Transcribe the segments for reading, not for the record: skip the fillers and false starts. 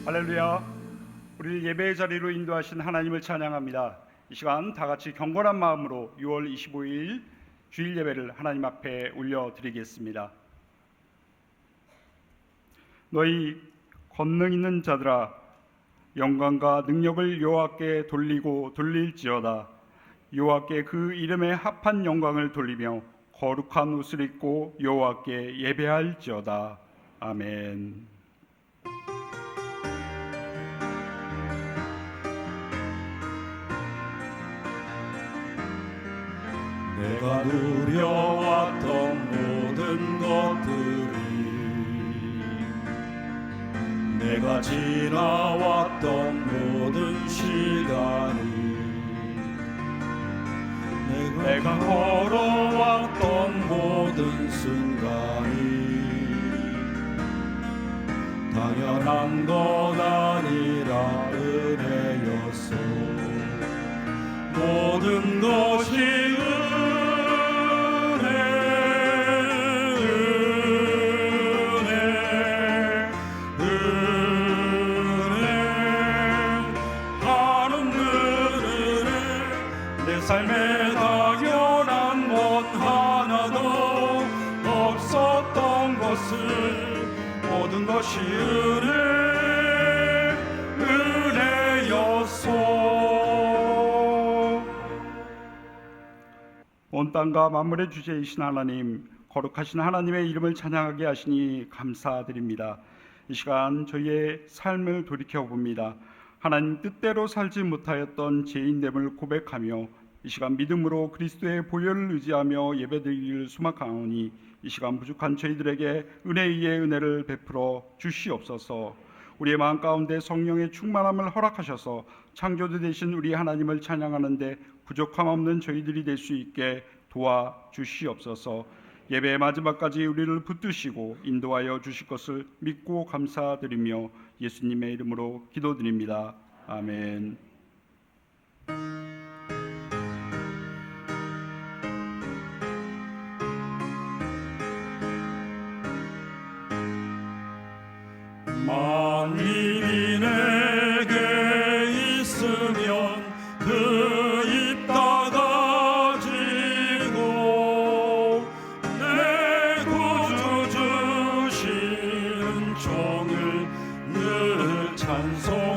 할렐루야. 우리를 예배의 자리로 인도하신 하나님을 찬양합니다. 이 시간 다 같이 경건한 마음으로 6월 25일 주일 예배를 하나님 앞에 올려드리겠습니다. 너희 권능 있는 자들아, 영광과 능력을 여호와께 돌리고 돌릴지어다. 여호와께 그 이름에 합한 영광을 돌리며 거룩한 옷을 입고 여호와께 예배할지어다. 아멘. 내가 누려왔던 모든 것들이, 내가 지나왔던 모든 시간이, 내가 걸어왔던 모든 순간이 당연한 것 아니라 은혜였소. 모든 것이 삶에 당연한 것 하나도 없었던 것을 모든 것이 은혜였소. 온 땅과 만물의 주제이신 하나님, 거룩하신 하나님의 이름을 찬양하게 하시니 감사드립니다. 이 시간 저희의 삶을 돌이켜봅니다. 하나님 뜻대로 살지 못하였던 죄인됨을 고백하며 이 시간 믿음으로 그리스도의 보혈을 의지하며 예배드리기를 소망하오니 이 시간 부족한 저희들에게 은혜 위에 은혜를 베풀어 주시옵소서. 우리의 마음 가운데 성령의 충만함을 허락하셔서 창조주 되신 우리 하나님을 찬양하는데 부족함 없는 저희들이 될 수 있게 도와주시옵소서. 예배의 마지막까지 우리를 붙드시고 인도하여 주실 것을 믿고 감사드리며 예수님의 이름으로 기도드립니다. 아멘. 만민이 내게 있으면 그 입 닫아지고 내 구주 주신 종을 늘 찬송하겠네.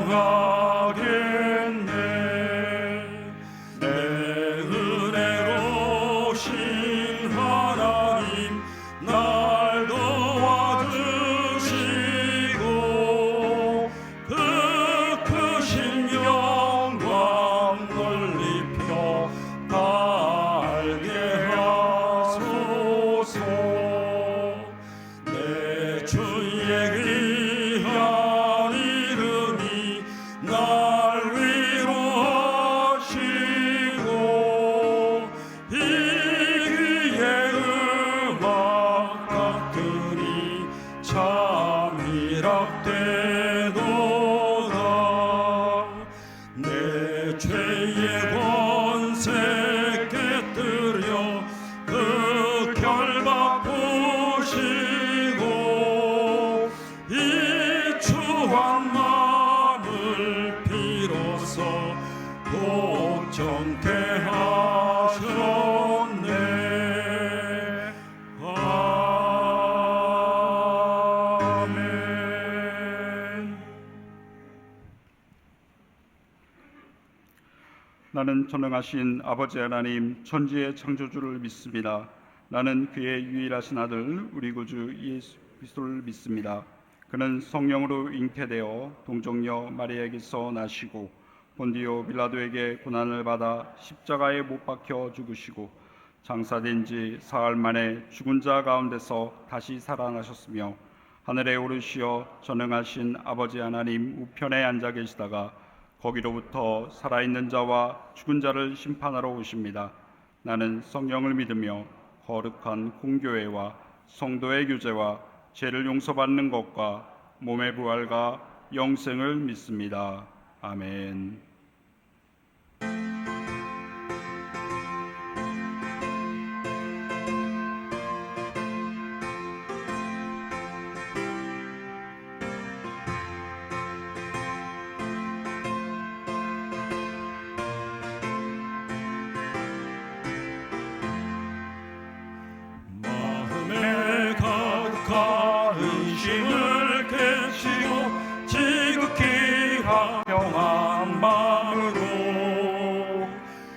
내 은혜로우신 하나님 날 도와주시고 그 크신 영광 넓히며 달게 하소서. 내 주의 귀한 이름이 날 위로하시고 이 귀의 음악 같으니 참 희락되도다. 내 죄의 권세 깨뜨려 그 결박 부시고 이 추한 마음을 비로소 복종케 하셨네. 아멘. 나는 전능하신 아버지 하나님 천지의 창조주를 믿습니다. 나는 그의 유일하신 아들 우리 구주 예수 그리스도를 믿습니다. 그는 성령으로 잉태되어 동정녀 마리아에게서 나시고 본디오 빌라도에게 고난을 받아 십자가에 못 박혀 죽으시고 장사된 지 사흘 만에 죽은 자 가운데서 다시 살아나셨으며 하늘에 오르시어 전능하신 아버지 하나님 우편에 앉아 계시다가 거기로부터 살아있는 자와 죽은 자를 심판하러 오십니다. 나는 성령을 믿으며 거룩한 공교회와 성도의 교제와 죄를 용서받는 것과 몸의 부활과 영생을 믿습니다. 아멘. 중심을 깨시고 지극히 화평한 마음으로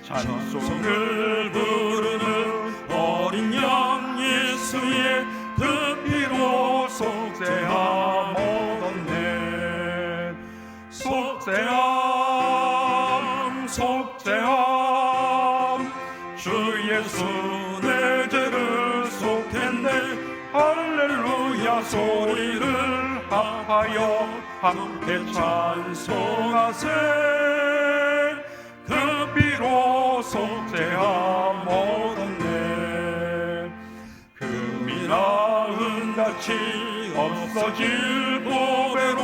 찬송을 부르는 어린 양 예수의 그 피로 속죄함 얻었네. 속죄함 속죄함 주 예수 내 죄를 속했네. 할렐루야 소리를 합하여 함께 찬송하세. 그 피로 속죄함 얻었네. 금이 나은 같이 없어질 보배로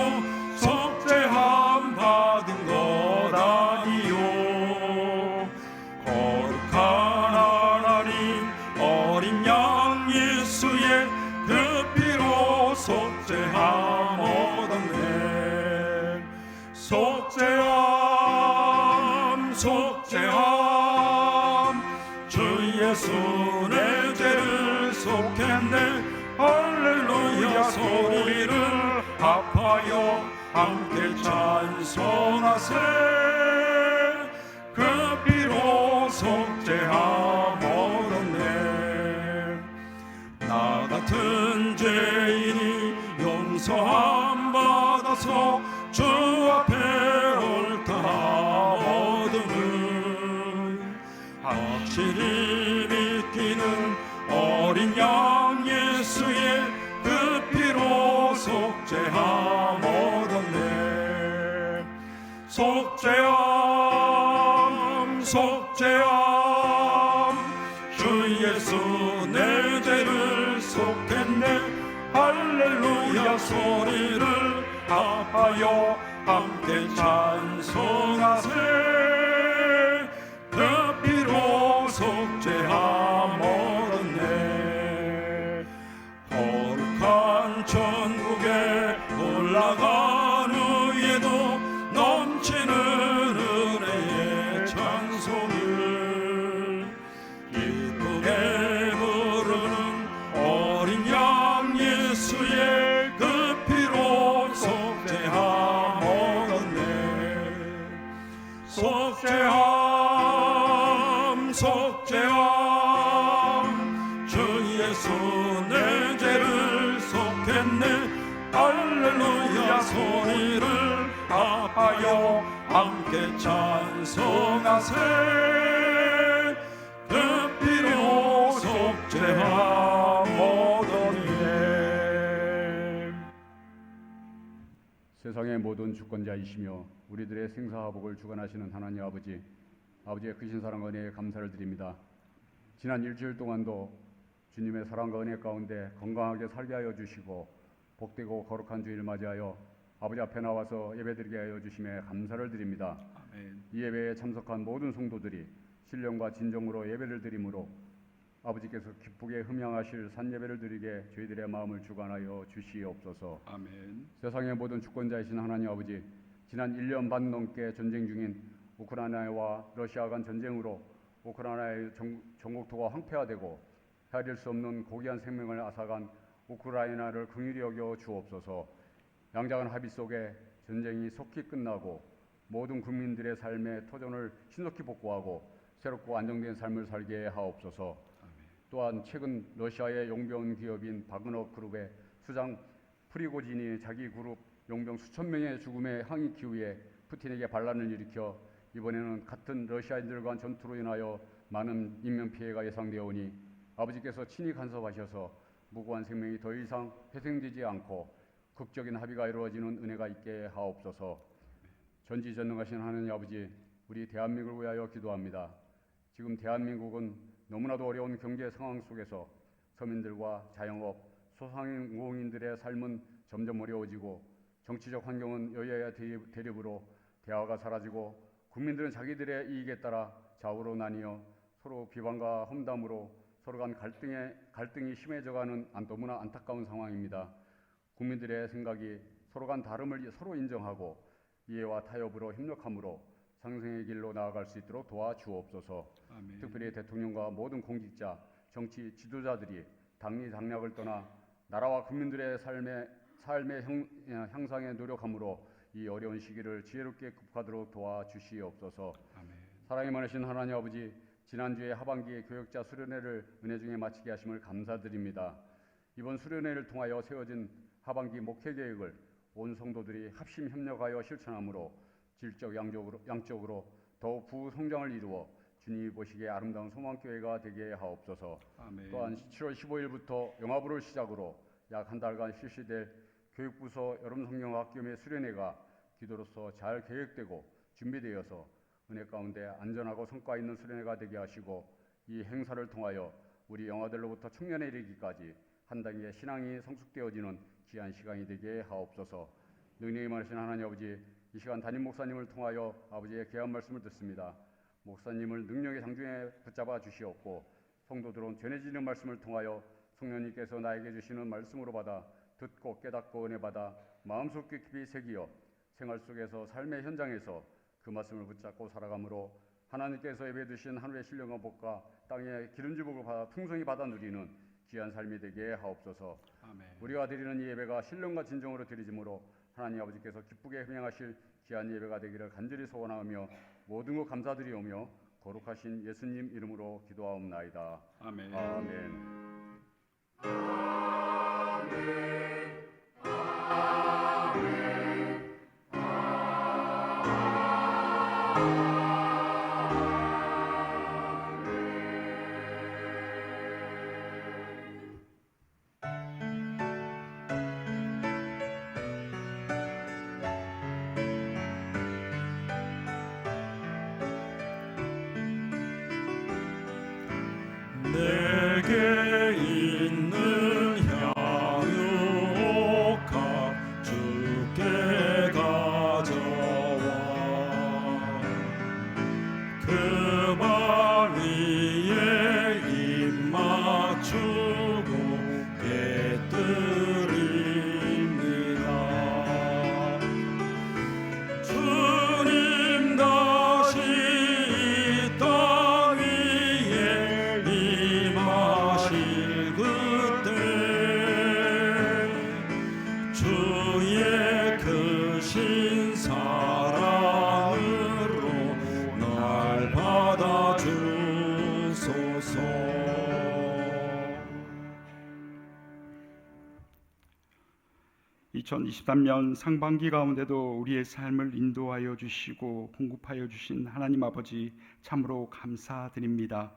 속죄함 받은 것 아니요. 거룩한 하나님 어린 양 예수의 그 피로 속죄함 얻었네. 속죄함 속죄함 주 예수 내 죄를 속했네. 할렐루야 소리를 합하여 함께 찬송하세. 그 피로 속죄함 얻었네. 나 같은 죄인이 용서함 받아서 주 앞에 옳다함 얻음은 확실히 믿기는 어린 양 예수의 그 피로 속죄함 얻었네. 속죄함 속죄함 주 예수 내 죄를 속했네. 할렐루야 소리를 합하여 함께 찬송하세. 그 피로 속죄함 얻었네. 거룩한 천국에 올라간 후에도 넘치는 은혜의 찬송을 기쁘게 부르는 어린 양 예수의 그 피로 속죄함 얻었네. 속죄함 속죄함 주 예수 내 죄를 속했네. 할렐루야 소리를 합하여 함께 찬송하세. 그 피로 속죄함 얻었네. 세상의 모든 주권자이시며 우리들의 생사화복을 주관하시는 하나님 아버지, 아버지의 크신 사랑과 은혜에 감사를 드립니다. 지난 일주일 동안도 주님의 사랑과 은혜 가운데 건강하게 살게 하여 주시고 복되고 거룩한 주일 맞이하여 아버지 앞에 나와서 예배드리게 하여 주심에 감사를 드립니다. 아멘. 이 예배에 참석한 모든 성도들이 신령과 진정으로 예배를 드림으로 아버지께서 기쁘게 흠양하실 산예배를 드리게 저희들의 마음을 주관하여 주시옵소서. 아멘. 세상의 모든 주권자이신 하나님 아버지, 지난 1년 반 넘게 전쟁 중인 우크라이나와 러시아 간 전쟁으로 우크라이나의 전국토가 황폐화되고 헤아릴 수 없는 고귀한 생명을 앗아간 우크라이나를 긍휼히 여겨 주옵소서. 양자간 합의 속에 전쟁이 속히 끝나고 모든 국민들의 삶의 터전을 신속히 복구하고 새롭고 안정된 삶을 살게 하옵소서. 또한 최근 러시아의 용병 기업인 바그너 그룹의 수장 프리고진이 자기 그룹 용병 수천 명의 죽음에 항의 기후에 푸틴에게 반란을 일으켜 이번에는 같은 러시아인들과 전투로 인하여 많은 인명피해가 예상되어 오니 아버지께서 친히 간섭하셔서 무고한 생명이 더 이상 희생되지 않고 극적인 합의가 이루어지는 은혜가 있게 하옵소서. 전지전능하신 하나님 아버지, 우리 대한민국을 위하여 기도합니다. 지금 대한민국은 너무나도 어려운 경제 상황 속에서 서민들과 자영업, 소상공인들의 삶은 점점 어려워지고 정치적 환경은 여야의 대립으로 대화가 사라지고 국민들은 자기들의 이익에 따라 좌우로 나뉘어 서로 비방과 험담으로 서로 간 갈등이 심해져가는 너무나 안타까운 상황입니다. 국민들의 생각이 서로 간 다름을 서로 인정하고 이해와 타협으로 협력함으로 상생의 길로 나아갈 수 있도록 도와주옵소서. 아멘. 특별히 대통령과 모든 공직자, 정치 지도자들이 당리 당략을 떠나 나라와 국민들의 삶에 삶의 향상에 노력함으로 이 어려운 시기를 지혜롭게 극복하도록 도와주시옵소서. 사랑이 많으신 하나님 아버지, 지난주에 하반기 교역자 수련회를 은혜 중에 마치게 하심을 감사드립니다. 이번 수련회를 통하여 세워진 하반기 목회 계획을 온 성도들이 합심 협력하여 실천함으로 질적 양적으로 더욱 부성장을 이루어 주님이 보시기에 아름다운 소망교회가 되게 하옵소서. 아멘. 또한 7월 15일부터 영화부를 시작으로 약 한 달간 실시될 교육부서 여름성경학교 및 수련회가 기도로서 잘 계획되고 준비되어서 은혜 가운데 안전하고 성과 있는 수련회가 되게 하시고, 이 행사를 통하여 우리 영아들로부터 청년에 이르기까지 한 단계 신앙이 성숙되어지는 귀한 시간이 되게 하옵소서. 능력이 많으신 하나님 아버지, 이 시간 담임 목사님을 통하여 아버지의 귀한 말씀을 듣습니다. 목사님을 능력의 장중에 붙잡아 주시옵고, 성도들은 전해지는 말씀을 통하여 성령님께서 나에게 주시는 말씀으로 받아 듣고 깨닫고 은혜 받아 마음속 깊이 새기어 생활 속에서 삶의 현장에서 그 말씀을 붙잡고 살아가므로 하나님께서 예배 주신 하늘의 신령한 복과 땅의 기름진 복을 받아 풍성히 받아 누리는 귀한 삶이 되게 하옵소서. 아멘. 우리가 드리는 이 예배가 신령과 진정으로 드리므로 하나님 아버지께서 기쁘게 행하실 귀한 예배가 되기를 간절히 소원하며 모든 것 감사드리오며 거룩하신 예수님 이름으로 기도하옵나이다. 아멘. 아멘. 내게 있는 향유옥합 주께 가져와 그 발 위에 입 맞추고 깨뜨립니다. 주님 다시 이 땅 위에 임하실 그때 주의 크신 사랑으로 날 받아주소서. 2023년 상반기 가운데도 우리의 삶을 인도하여 주시고 공급하여 주신 하나님 아버지, 참으로 감사드립니다.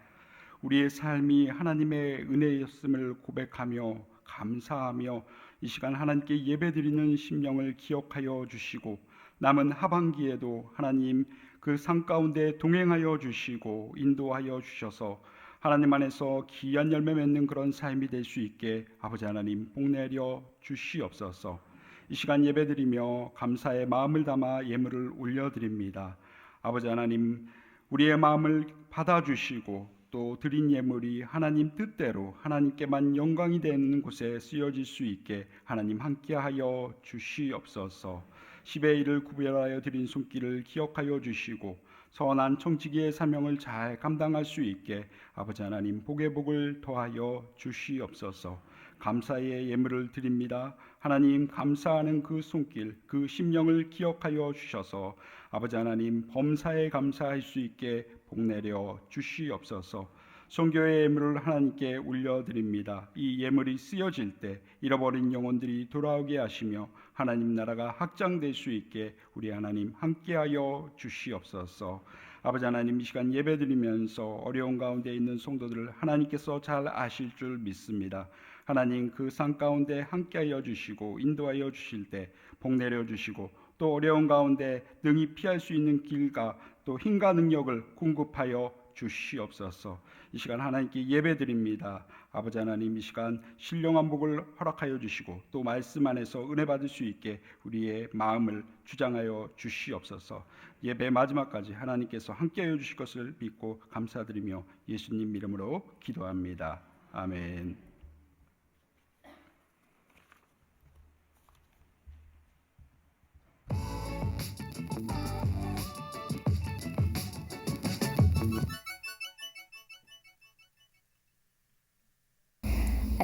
우리의 삶이 하나님의 은혜였음을 고백하며 감사하며 이 시간 하나님께 예배드리는 심령을 기억하여 주시고, 남은 하반기에도 하나님 그 상 가운데 동행하여 주시고 인도하여 주셔서 하나님 안에서 귀한 열매 맺는 그런 삶이 될 수 있게 아버지 하나님 복내려 주시옵소서. 이 시간 예배드리며 감사의 마음을 담아 예물을 올려드립니다. 아버지 하나님, 우리의 마음을 받아주시고 또 드린 예물이 하나님 뜻대로 하나님께만 영광이 되는 곳에 쓰여질 수 있게 하나님 함께하여 주시옵소서. 10의 1을 구별하여 드린 손길을 기억하여 주시고 선한 청지기의 사명을 잘 감당할 수 있게 아버지 하나님 복의 복을 더하여 주시옵소서. 감사의 예물을 드립니다. 하나님, 감사하는 그 손길, 그 심령을 기억하여 주셔서 아버지 하나님 범사에 감사할 수 있게 복내려 주시옵소서. 선교의 예물을 하나님께 올려드립니다. 이 예물이 쓰여질 때 잃어버린 영혼들이 돌아오게 하시며 하나님 나라가 확장될 수 있게 우리 하나님 함께하여 주시옵소서. 아버지 하나님, 이 시간 예배드리면서 어려운 가운데 있는 성도들을 하나님께서 잘 아실 줄 믿습니다. 하나님, 그 상 가운데 함께하여 주시고 인도하여 주실 때 복내려 주시고 또 어려운 가운데 능히 피할 수 있는 길과 또 힘과 능력을 공급하여 주시옵소서. 이 시간 하나님께 예배드립니다. 아버지 하나님, 이 시간 신령한 복을 허락하여 주시고 또 말씀 안에서 은혜 받을 수 있게 우리의 마음을 주장하여 주시옵소서. 예배 마지막까지 하나님께서 함께하여 주실 것을 믿고 감사드리며 예수님 이름으로 기도합니다. 아멘.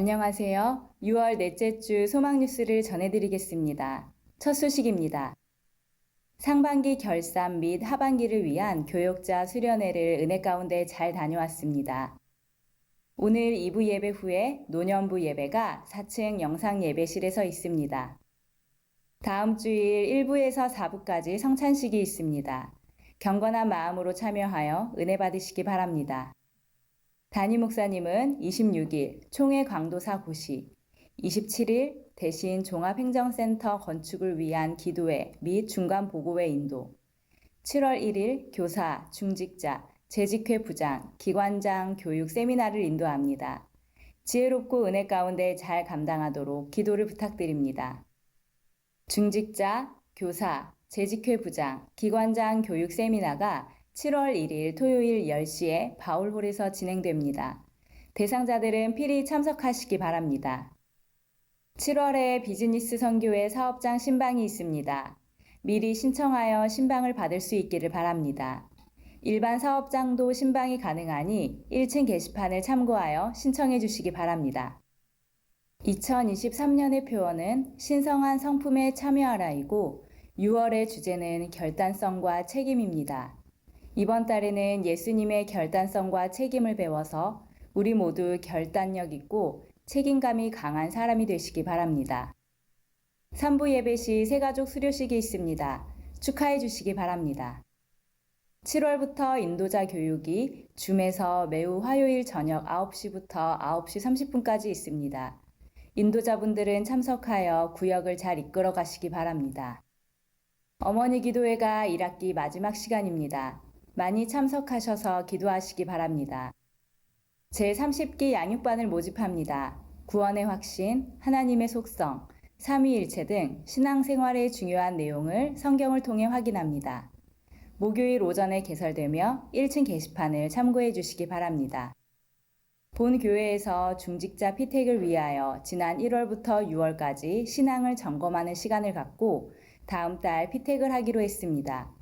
안녕하세요. 6월 넷째 주 소망 뉴스를 전해드리겠습니다. 첫 소식입니다. 상반기 결산 및 하반기를 위한 교역자 수련회를 은혜 가운데 잘 다녀왔습니다. 오늘 2부 예배 후에 노년부 예배가 4층 영상 예배실에서 있습니다. 다음 주일 1부에서 4부까지 성찬식이 있습니다. 경건한 마음으로 참여하여 은혜 받으시기 바랍니다. 담임 목사님은 26일 총회 광도사 고시, 27일 대신 종합행정센터 건축을 위한 기도회 및 중간 보고회 인도, 7월 1일 교사, 중직자, 재직회 부장, 기관장 교육 세미나를 인도합니다. 지혜롭고 은혜 가운데 잘 감당하도록 기도를 부탁드립니다. 중직자, 교사, 재직회 부장, 기관장 교육 세미나가 7월 1일 토요일 10시에 바울홀에서 진행됩니다. 대상자들은 필히 참석하시기 바랍니다. 7월에 비즈니스 선교회 사업장 신방이 있습니다. 미리 신청하여 신방을 받을 수 있기를 바랍니다. 일반 사업장도 신방이 가능하니 1층 게시판을 참고하여 신청해 주시기 바랍니다. 2023년의 표어는 신성한 성품에 참여하라이고 6월의 주제는 결단성과 책임입니다. 이번 달에는 예수님의 결단성과 책임을 배워서 우리 모두 결단력 있고 책임감이 강한 사람이 되시기 바랍니다. 3부 예배 시 새가족 수료식이 있습니다. 축하해 주시기 바랍니다. 7월부터 인도자 교육이 줌에서 매우 화요일 저녁 9시부터 9시 30분까지 있습니다. 인도자분들은 참석하여 구역을 잘 이끌어 가시기 바랍니다. 어머니 기도회가 1학기 마지막 시간입니다. 많이 참석하셔서 기도하시기 바랍니다. 제30기 양육반을 모집합니다. 구원의 확신, 하나님의 속성, 삼위일체 등 신앙생활의 중요한 내용을 성경을 통해 확인합니다. 목요일 오전에 개설되며 1층 게시판을 참고해 주시기 바랍니다. 본 교회에서 중직자 피택을 위하여 지난 1월부터 6월까지 신앙을 점검하는 시간을 갖고 다음 달 피택을 하기로 했습니다.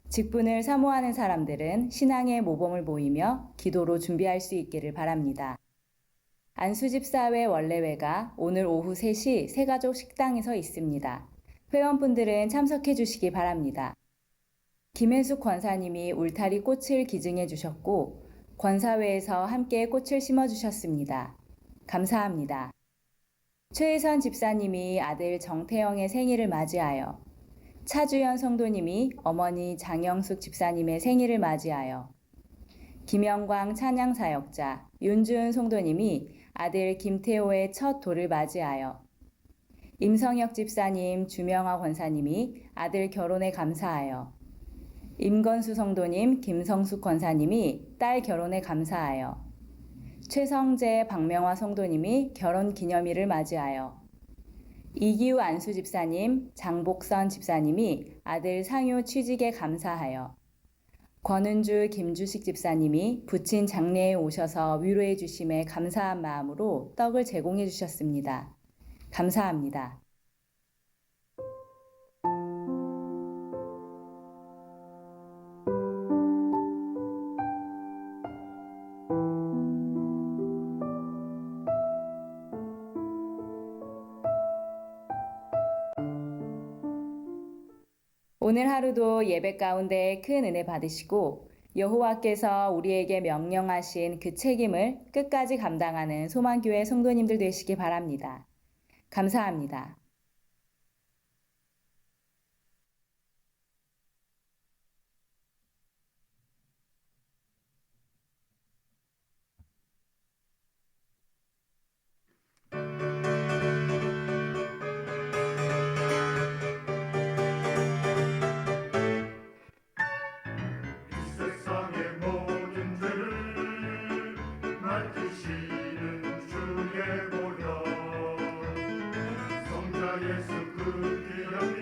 직분을 사모하는 사람들은 신앙의 모범을 보이며 기도로 준비할 수 있기를 바랍니다. 안수집사회 원래회가 오늘 오후 3시 새가족 식당에서 있습니다. 회원분들은 참석해 주시기 바랍니다. 김혜숙 권사님이 울타리 꽃을 기증해 주셨고 권사회에서 함께 꽃을 심어 주셨습니다. 감사합니다. 최혜선 집사님이 아들 정태영의 생일을 맞이하여 차주연 성도님이 어머니 장영숙 집사님의 생일을 맞이하여 김영광 찬양사역자 윤주은 성도님이 아들 김태호의 첫 돌을 맞이하여 임성혁 집사님 주명화 권사님이 아들 결혼에 감사하여 임건수 성도님 김성숙 권사님이 딸 결혼에 감사하여 최성재 박명화 성도님이 결혼 기념일을 맞이하여 이기우 안수 집사님, 장복선 집사님이 아들 상효 취직에 감사하여 권은주 김주식 집사님이 부친 장례에 오셔서 위로해 주심에 감사한 마음으로 떡을 제공해 주셨습니다. 감사합니다. 오늘 하루도 예배 가운데 큰 은혜 받으시고 여호와께서 우리에게 명령하신 그 책임을 끝까지 감당하는 소망교회 성도님들 되시기 바랍니다. 감사합니다. 세상의 모든 죄를 맡기시는 주의 보혈 성자 예수 그 귀한 피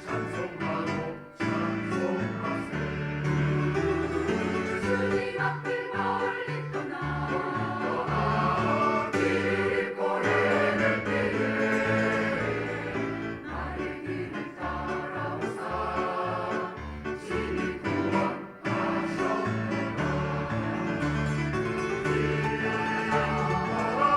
찬송하고 찬송하세 주님 앞을 멀리 떠나 길을 잃고 헤맬 때에 나의 길을 따라오사 친히 구원하셨도다 이에 영원한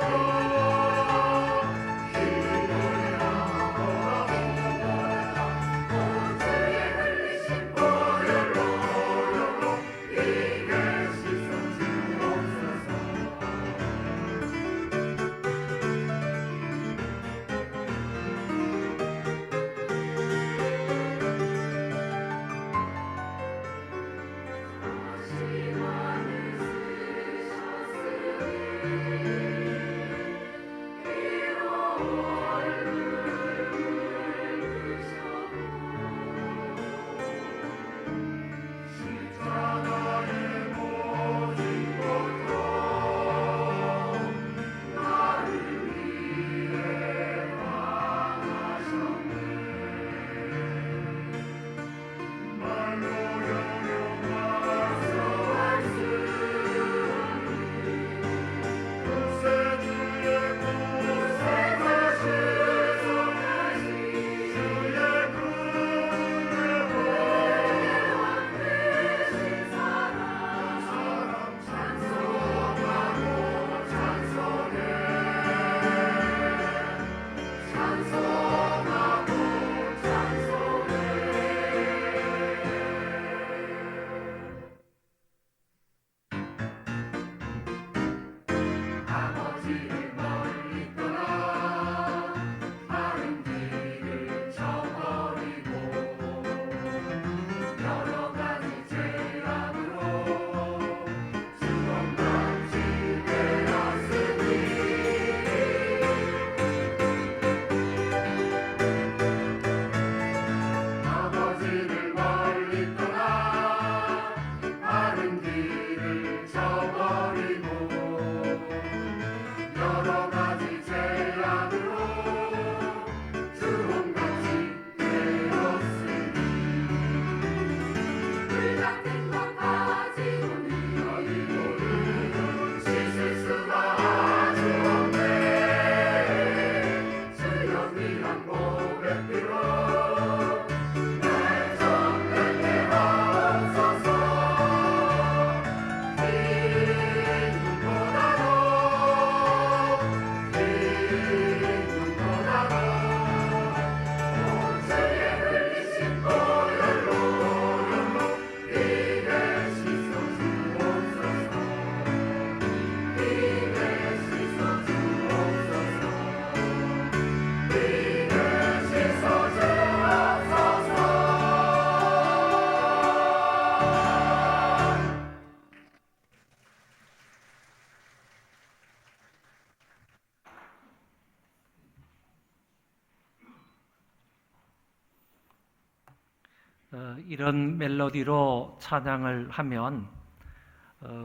아버지를 멀리 떠나 바른 길을 저버리고 여러 가지 죄악으로 주먹같이 되었으니 아버지를 멀리 떠나 바른 길을 저버리고 여러 가지 죄악으로 주홍같이 되었으니 물 같은 것 가지고는 씻을 수가 아주 없네 주여 위한 고백으로 날 정결케 하옵소서 이런 멜로디로 찬양을 하면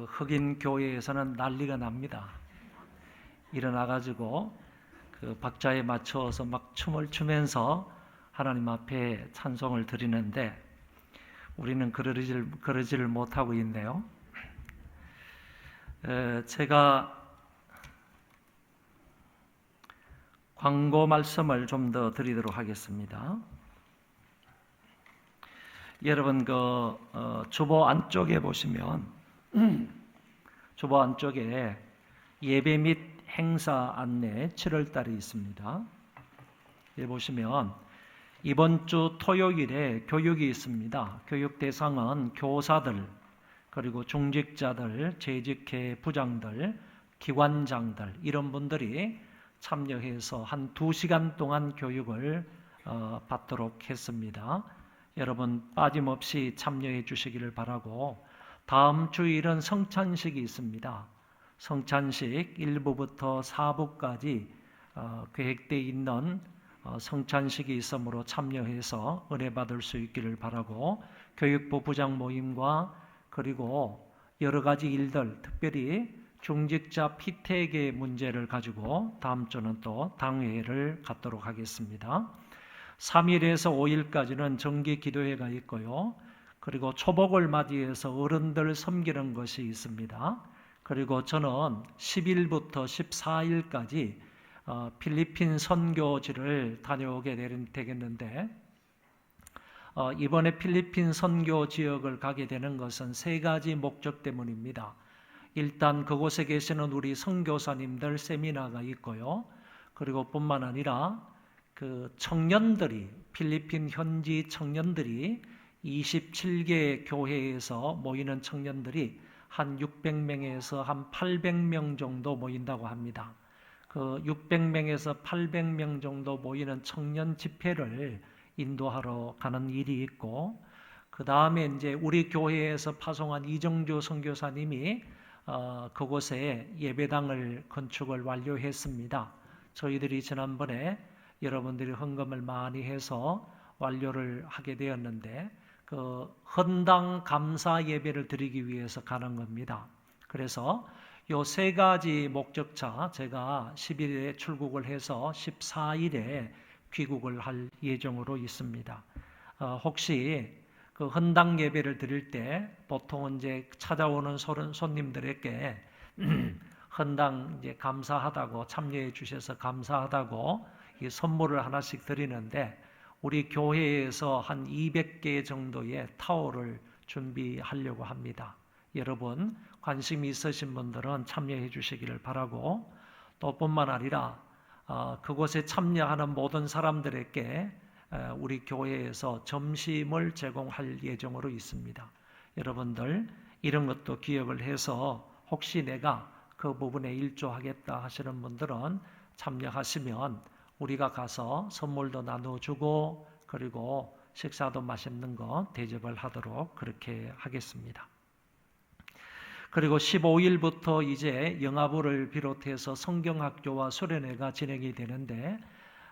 흑인 교회에서는 난리가 납니다. 일어나가지고 그 박자에 맞춰서 막 춤을 추면서 하나님 앞에 찬송을 드리는데 우리는 그러지를 못하고 있네요. 제가 광고 말씀을 좀 더 드리도록 하겠습니다. 여러분 주보 안쪽에 보시면 주보 안쪽에 예배 및 행사 안내 7월달이 있습니다. 여기 보시면 이번 주 토요일에 교육이 있습니다. 교육 대상은 교사들, 그리고 중직자들, 재직회 부장들, 기관장들 이런 분들이 참여해서 한 2시간 동안 교육을 받도록 했습니다. 여러분 빠짐없이 참여해 주시기를 바라고 다음 주일은 성찬식이 있습니다. 성찬식 1부부터 4부까지 계획되어 있는 성찬식이 있으므로 참여해서 은혜 받을 수 있기를 바라고 교육부 부장 모임과 그리고 여러 가지 일들 특별히 중직자 피택의 문제를 가지고 다음 주는 또 당회를 갖도록 하겠습니다. 3일에서 5일까지는 정기 기도회가 있고요. 그리고 초복을 맞이해서 어른들 섬기는 것이 있습니다. 그리고 저는 10일부터 14일까지 필리핀 선교지를 다녀오게 되겠는데 이번에 필리핀 선교 지역을 가게 되는 것은 3가지 목적 때문입니다. 일단 그곳에 계시는 우리 선교사님들 세미나가 있고요. 그리고 뿐만 아니라 그 청년들이 필리핀 현지 청년들이 27개 교회에서 모이는 청년들이 한 600명에서 한 800명 정도 모인다고 합니다. 그 600명에서 800명 정도 모이는 청년 집회를 인도하러 가는 일이 있고 그 다음에 이제 우리 교회에서 파송한 이정주 선교사님이 그곳에 예배당을 건축을 완료했습니다. 저희들이 지난번에 여러분들이 헌금을 많이 해서 완료를 하게 되었는데 그 헌당 감사 예배를 드리기 위해서 가는 겁니다. 그래서 요 세 가지 목적차 제가 11일에 출국을 해서 14일에 귀국을 할 예정으로 있습니다. 혹시 그 헌당 예배를 드릴 때 보통은 이제 찾아오는 손님들에게 헌당 이제 감사하다고 참여해 주셔서 감사하다고 이 선물을 하나씩 드리는데 우리 교회에서 한 200개 정도의 타올을 준비하려고 합니다. 여러분 관심이 있으신 분들은 참여해 주시기를 바라고 또 뿐만 아니라 그곳에 참여하는 모든 사람들에게 우리 교회에서 점심을 제공할 예정으로 있습니다. 여러분들 이런 것도 기억을 해서 혹시 내가 그 부분에 일조하겠다 하시는 분들은 참여하시면 우리가 가서 선물도 나눠주고 그리고 식사도 맛있는 거 대접을 하도록 그렇게 하겠습니다. 그리고 15일부터 이제 영아부를 비롯해서 성경학교와 수련회가 진행이 되는데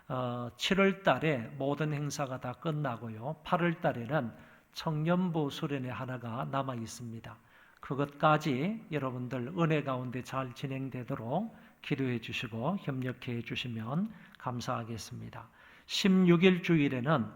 7월 달에 모든 행사가 다 끝나고요. 8월 달에는 청년부 수련회 하나가 남아 있습니다. 그것까지 여러분들 은혜 가운데 잘 진행되도록 기도해 주시고 협력해 주시면 감사하겠습니다. 16일 주일에는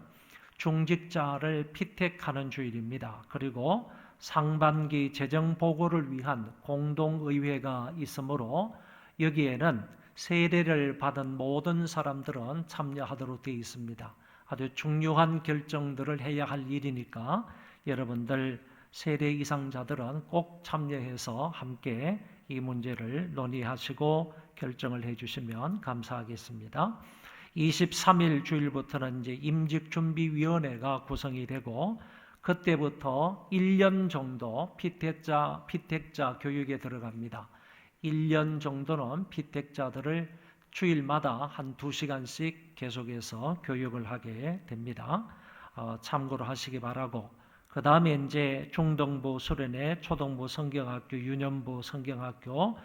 중직자를 피택하는 주일입니다. 그리고 상반기 재정 보고를 위한 공동의회가 있으므로 여기에는 세례를 받은 모든 사람들은 참여하도록 되어 있습니다. 아주 중요한 결정들을 해야 할 일이니까 여러분들 세례 이상자들은 꼭 참여해서 함께 이 문제를 논의하시고 결정을 해주시면 감사하겠습니다. 23일 주일부터는 이제 임직준비위원회가 구성이 되고 그때부터 1년 정도 피택자 교육에 들어갑니다. 1년 정도는 피택자들을 주일마다 한 2시간씩 계속해서 교육을 하게 됩니다. 참고로 하시기 바라고 그 다음에 이제 중동부 수련회, 초동부 성경학교, 유년부 성경학교,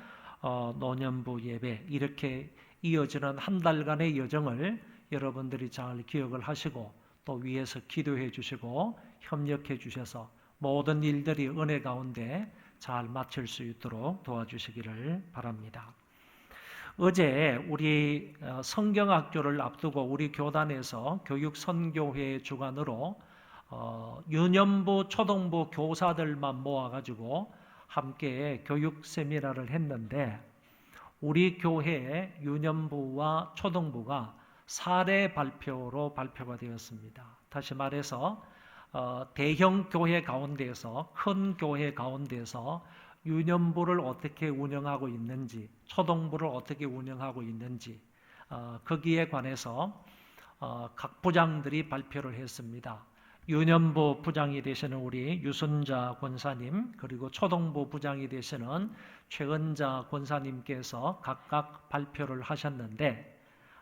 노년부 예배 이렇게 이어지는 한 달간의 여정을 여러분들이 잘 기억을 하시고 또 위에서 기도해 주시고 협력해 주셔서 모든 일들이 은혜 가운데 잘 마칠 수 있도록 도와주시기를 바랍니다. 어제 우리 성경학교를 앞두고 우리 교단에서 교육선교회 주관으로 유년부, 초동부 교사들만 모아가지고 함께 교육 세미나를 했는데 우리 교회의 유년부와 초동부가 사례 발표로 발표가 되었습니다. 다시 말해서 대형 교회 가운데서 큰 교회 가운데서 유년부를 어떻게 운영하고 있는지 초동부를 어떻게 운영하고 있는지 거기에 관해서 각 부장들이 발표를 했습니다. 유년부 부장이 되시는 우리 유순자 권사님 그리고 초동부 부장이 되시는 최은자 권사님께서 각각 발표를 하셨는데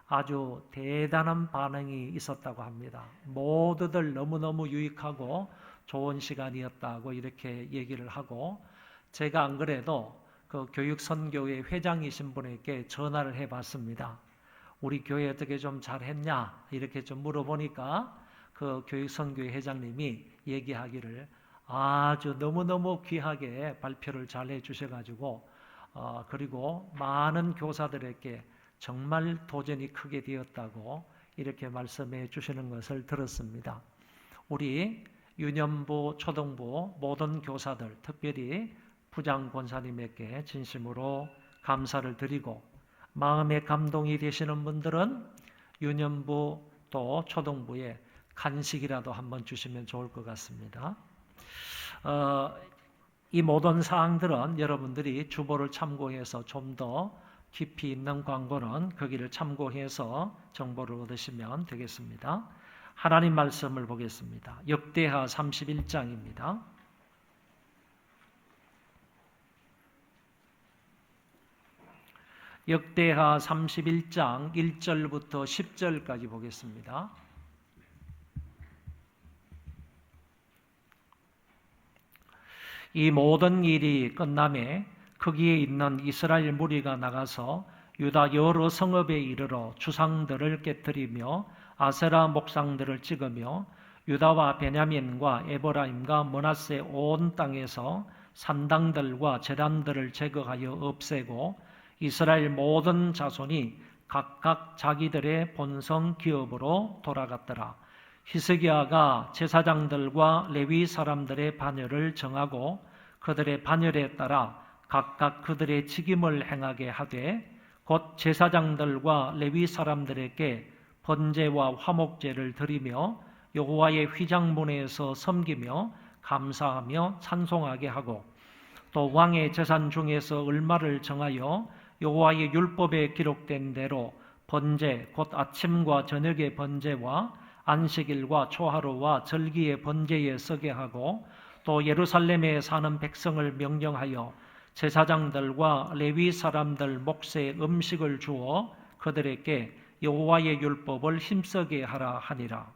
아주 대단한 반응이 있었다고 합니다. 모두들 너무너무 유익하고 좋은 시간이었다고 이렇게 얘기를 하고 제가 안 그래도 그 교육선교회 회장이신 분에게 전화를 해봤습니다. 우리 교회 어떻게 좀 잘했냐 이렇게 좀 물어보니까 그 교육선교회 회장님이 얘기하기를 아주 너무너무 귀하게 발표를 잘 해주셔가지고 그리고 많은 교사들에게 정말 도전이 크게 되었다고 이렇게 말씀해 주시는 것을 들었습니다. 우리 유년부, 초동부 모든 교사들 특별히 부장 권사님에게 진심으로 감사를 드리고 마음의 감동이 되시는 분들은 유년부 또 초동부에 간식이라도 한번 주시면 좋을 것 같습니다. 이 모든 사항들은 여러분들이 주보를 참고해서 좀 더 깊이 있는 광고는 거기를 참고해서 정보를 얻으시면 되겠습니다. 하나님 말씀을 보겠습니다. 역대하 31장입니다. 역대하 31장 1절부터 10절까지 보겠습니다. 이 모든 일이 끝남에 거기에 있는 이스라엘 무리가 나가서 유다 여러 성읍에 이르러 주상들을 깨뜨리며 아세라 목상들을 찍으며 유다와 베냐민과 에브라임과 므낫세 온 땅에서 산당들과 제단들을 제거하여 없애고 이스라엘 모든 자손이 각각 자기들의 본성 기업으로 돌아갔더라. 히스기야가 제사장들과 레위 사람들의 반열을 정하고 그들의 반열에 따라 각각 그들의 직임을 행하게 하되 곧 제사장들과 레위 사람들에게 번제와 화목제를 드리며 여호와의 휘장문에서 섬기며 감사하며 찬송하게 하고 또 왕의 재산 중에서 얼마를 정하여 여호와의 율법에 기록된 대로 번제 곧 아침과 저녁의 번제와 안식일과 초하루와 절기의 번제에 서게 하고 또 예루살렘에 사는 백성을 명령하여 제사장들과 레위 사람들 몫에 음식을 주어 그들에게 여호와의 율법을 힘쓰게 하라 하니라.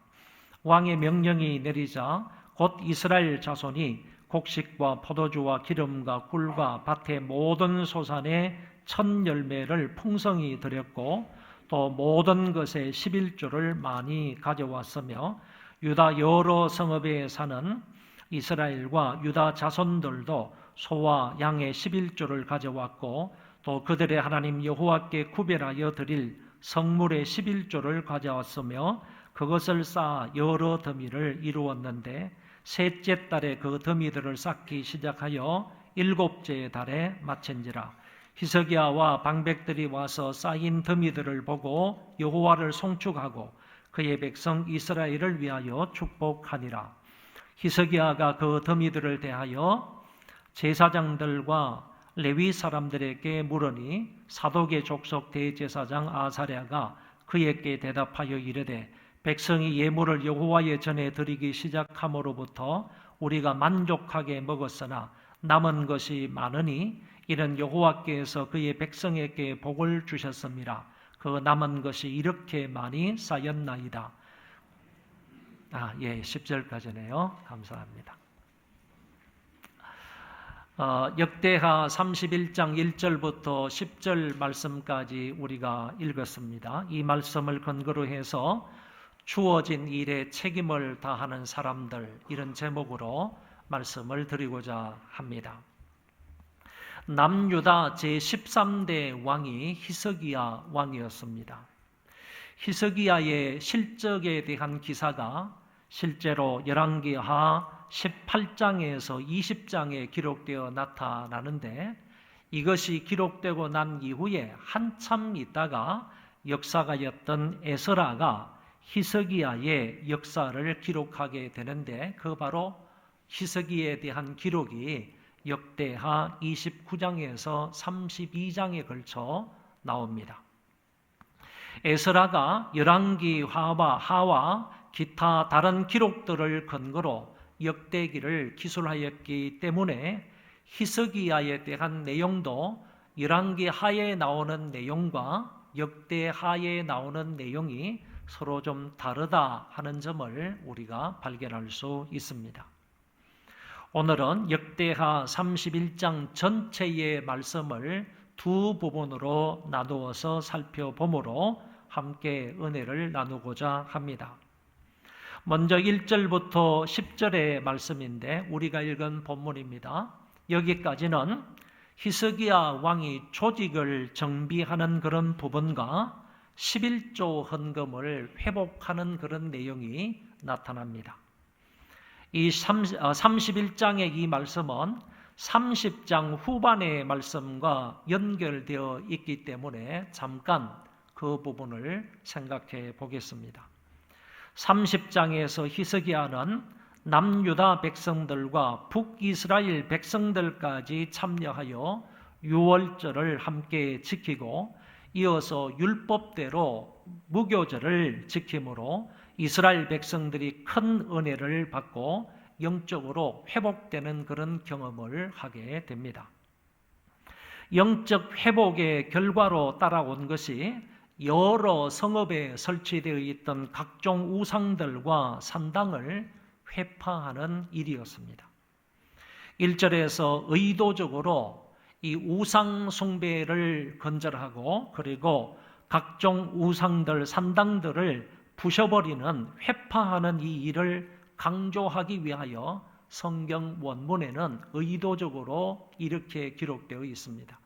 왕의 명령이 내리자 곧 이스라엘 자손이 곡식과 포도주와 기름과 꿀과 밭의 모든 소산의 첫 열매를 풍성히 드렸고 또 모든 것의 11조를 많이 가져왔으며 유다 여러 성읍에 사는 이스라엘과 유다 자손들도 소와 양의 11조를 가져왔고 또 그들의 하나님 여호와께 구별하여 드릴 성물의 11조를 가져왔으며 그것을 쌓아 여러 더미를 이루었는데 셋째 달에 그 더미들을 쌓기 시작하여 일곱째 달에 마친지라. 히스기야와 방백들이 와서 쌓인 더미들을 보고 여호와를 송축하고 그의 백성 이스라엘을 위하여 축복하니라. 히스기야가 그 더미들을 대하여 제사장들과 레위 사람들에게 물으니 사독의 족속 대제사장 아사랴가 그에게 대답하여 이르되 백성이 예물을 여호와의 전에 드리기 시작함으로부터 우리가 만족하게 먹었으나 남은 것이 많으니 이는 여호와께서 그의 백성에게 복을 주셨습니다. 그 남은 것이 이렇게 많이 쌓였나이다. 10절까지네요. 감사합니다. 역대하 31장 1절부터 10절 말씀까지 우리가 읽었습니다. 이 말씀을 근거로 해서 주어진 일에 책임을 다하는 사람들, 이런 제목으로 말씀을 드리고자 합니다. 남유다 제13대 왕이 히스기야 왕이었습니다. 히스기야의 실적에 대한 기사가 실제로 열왕기하 18장에서 20장에 기록되어 나타나는데 이것이 기록되고 난 이후에 한참 있다가 역사가였던 에스라가 히스기야의 역사를 기록하게 되는데 그 바로 히스기야에 대한 기록이 역대하 29장에서 32장에 걸쳐 나옵니다. 에스라가 열왕기하와 기타 다른 기록들을 근거로 역대기를 기술하였기 때문에 히스기야에 대한 내용도 열왕기하에 나오는 내용과 역대하에 나오는 내용이 서로 좀 다르다 하는 점을 우리가 발견할 수 있습니다. 오늘은 역대하 31장 전체의 말씀을 두 부분으로 나누어서 살펴보므로 함께 은혜를 나누고자 합니다. 먼저 1절부터 10절의 말씀인데 우리가 읽은 본문입니다. 여기까지는 히스기야 왕이 조직을 정비하는 그런 부분과 11조 헌금을 회복하는 그런 내용이 나타납니다. 이 31장의 이 말씀은 30장 후반의 말씀과 연결되어 있기 때문에 잠깐 그 부분을 생각해 보겠습니다. 30장에서 히스기야는 남유다 백성들과 북이스라엘 백성들까지 참여하여 유월절을 함께 지키고 이어서 율법대로 무교절을 지킴으로 이스라엘 백성들이 큰 은혜를 받고 영적으로 회복되는 그런 경험을 하게 됩니다. 영적 회복의 결과로 따라온 것이 여러 성읍에 설치되어 있던 각종 우상들과 산당을 회파하는 일이었습니다. 1절에서 의도적으로 이 우상 숭배를 건절하고 그리고 각종 우상들, 산당들을 부셔버리는 회파하는 이 일을 강조하기 위하여 성경 원문에는 의도적으로 이렇게 기록되어 있습니다.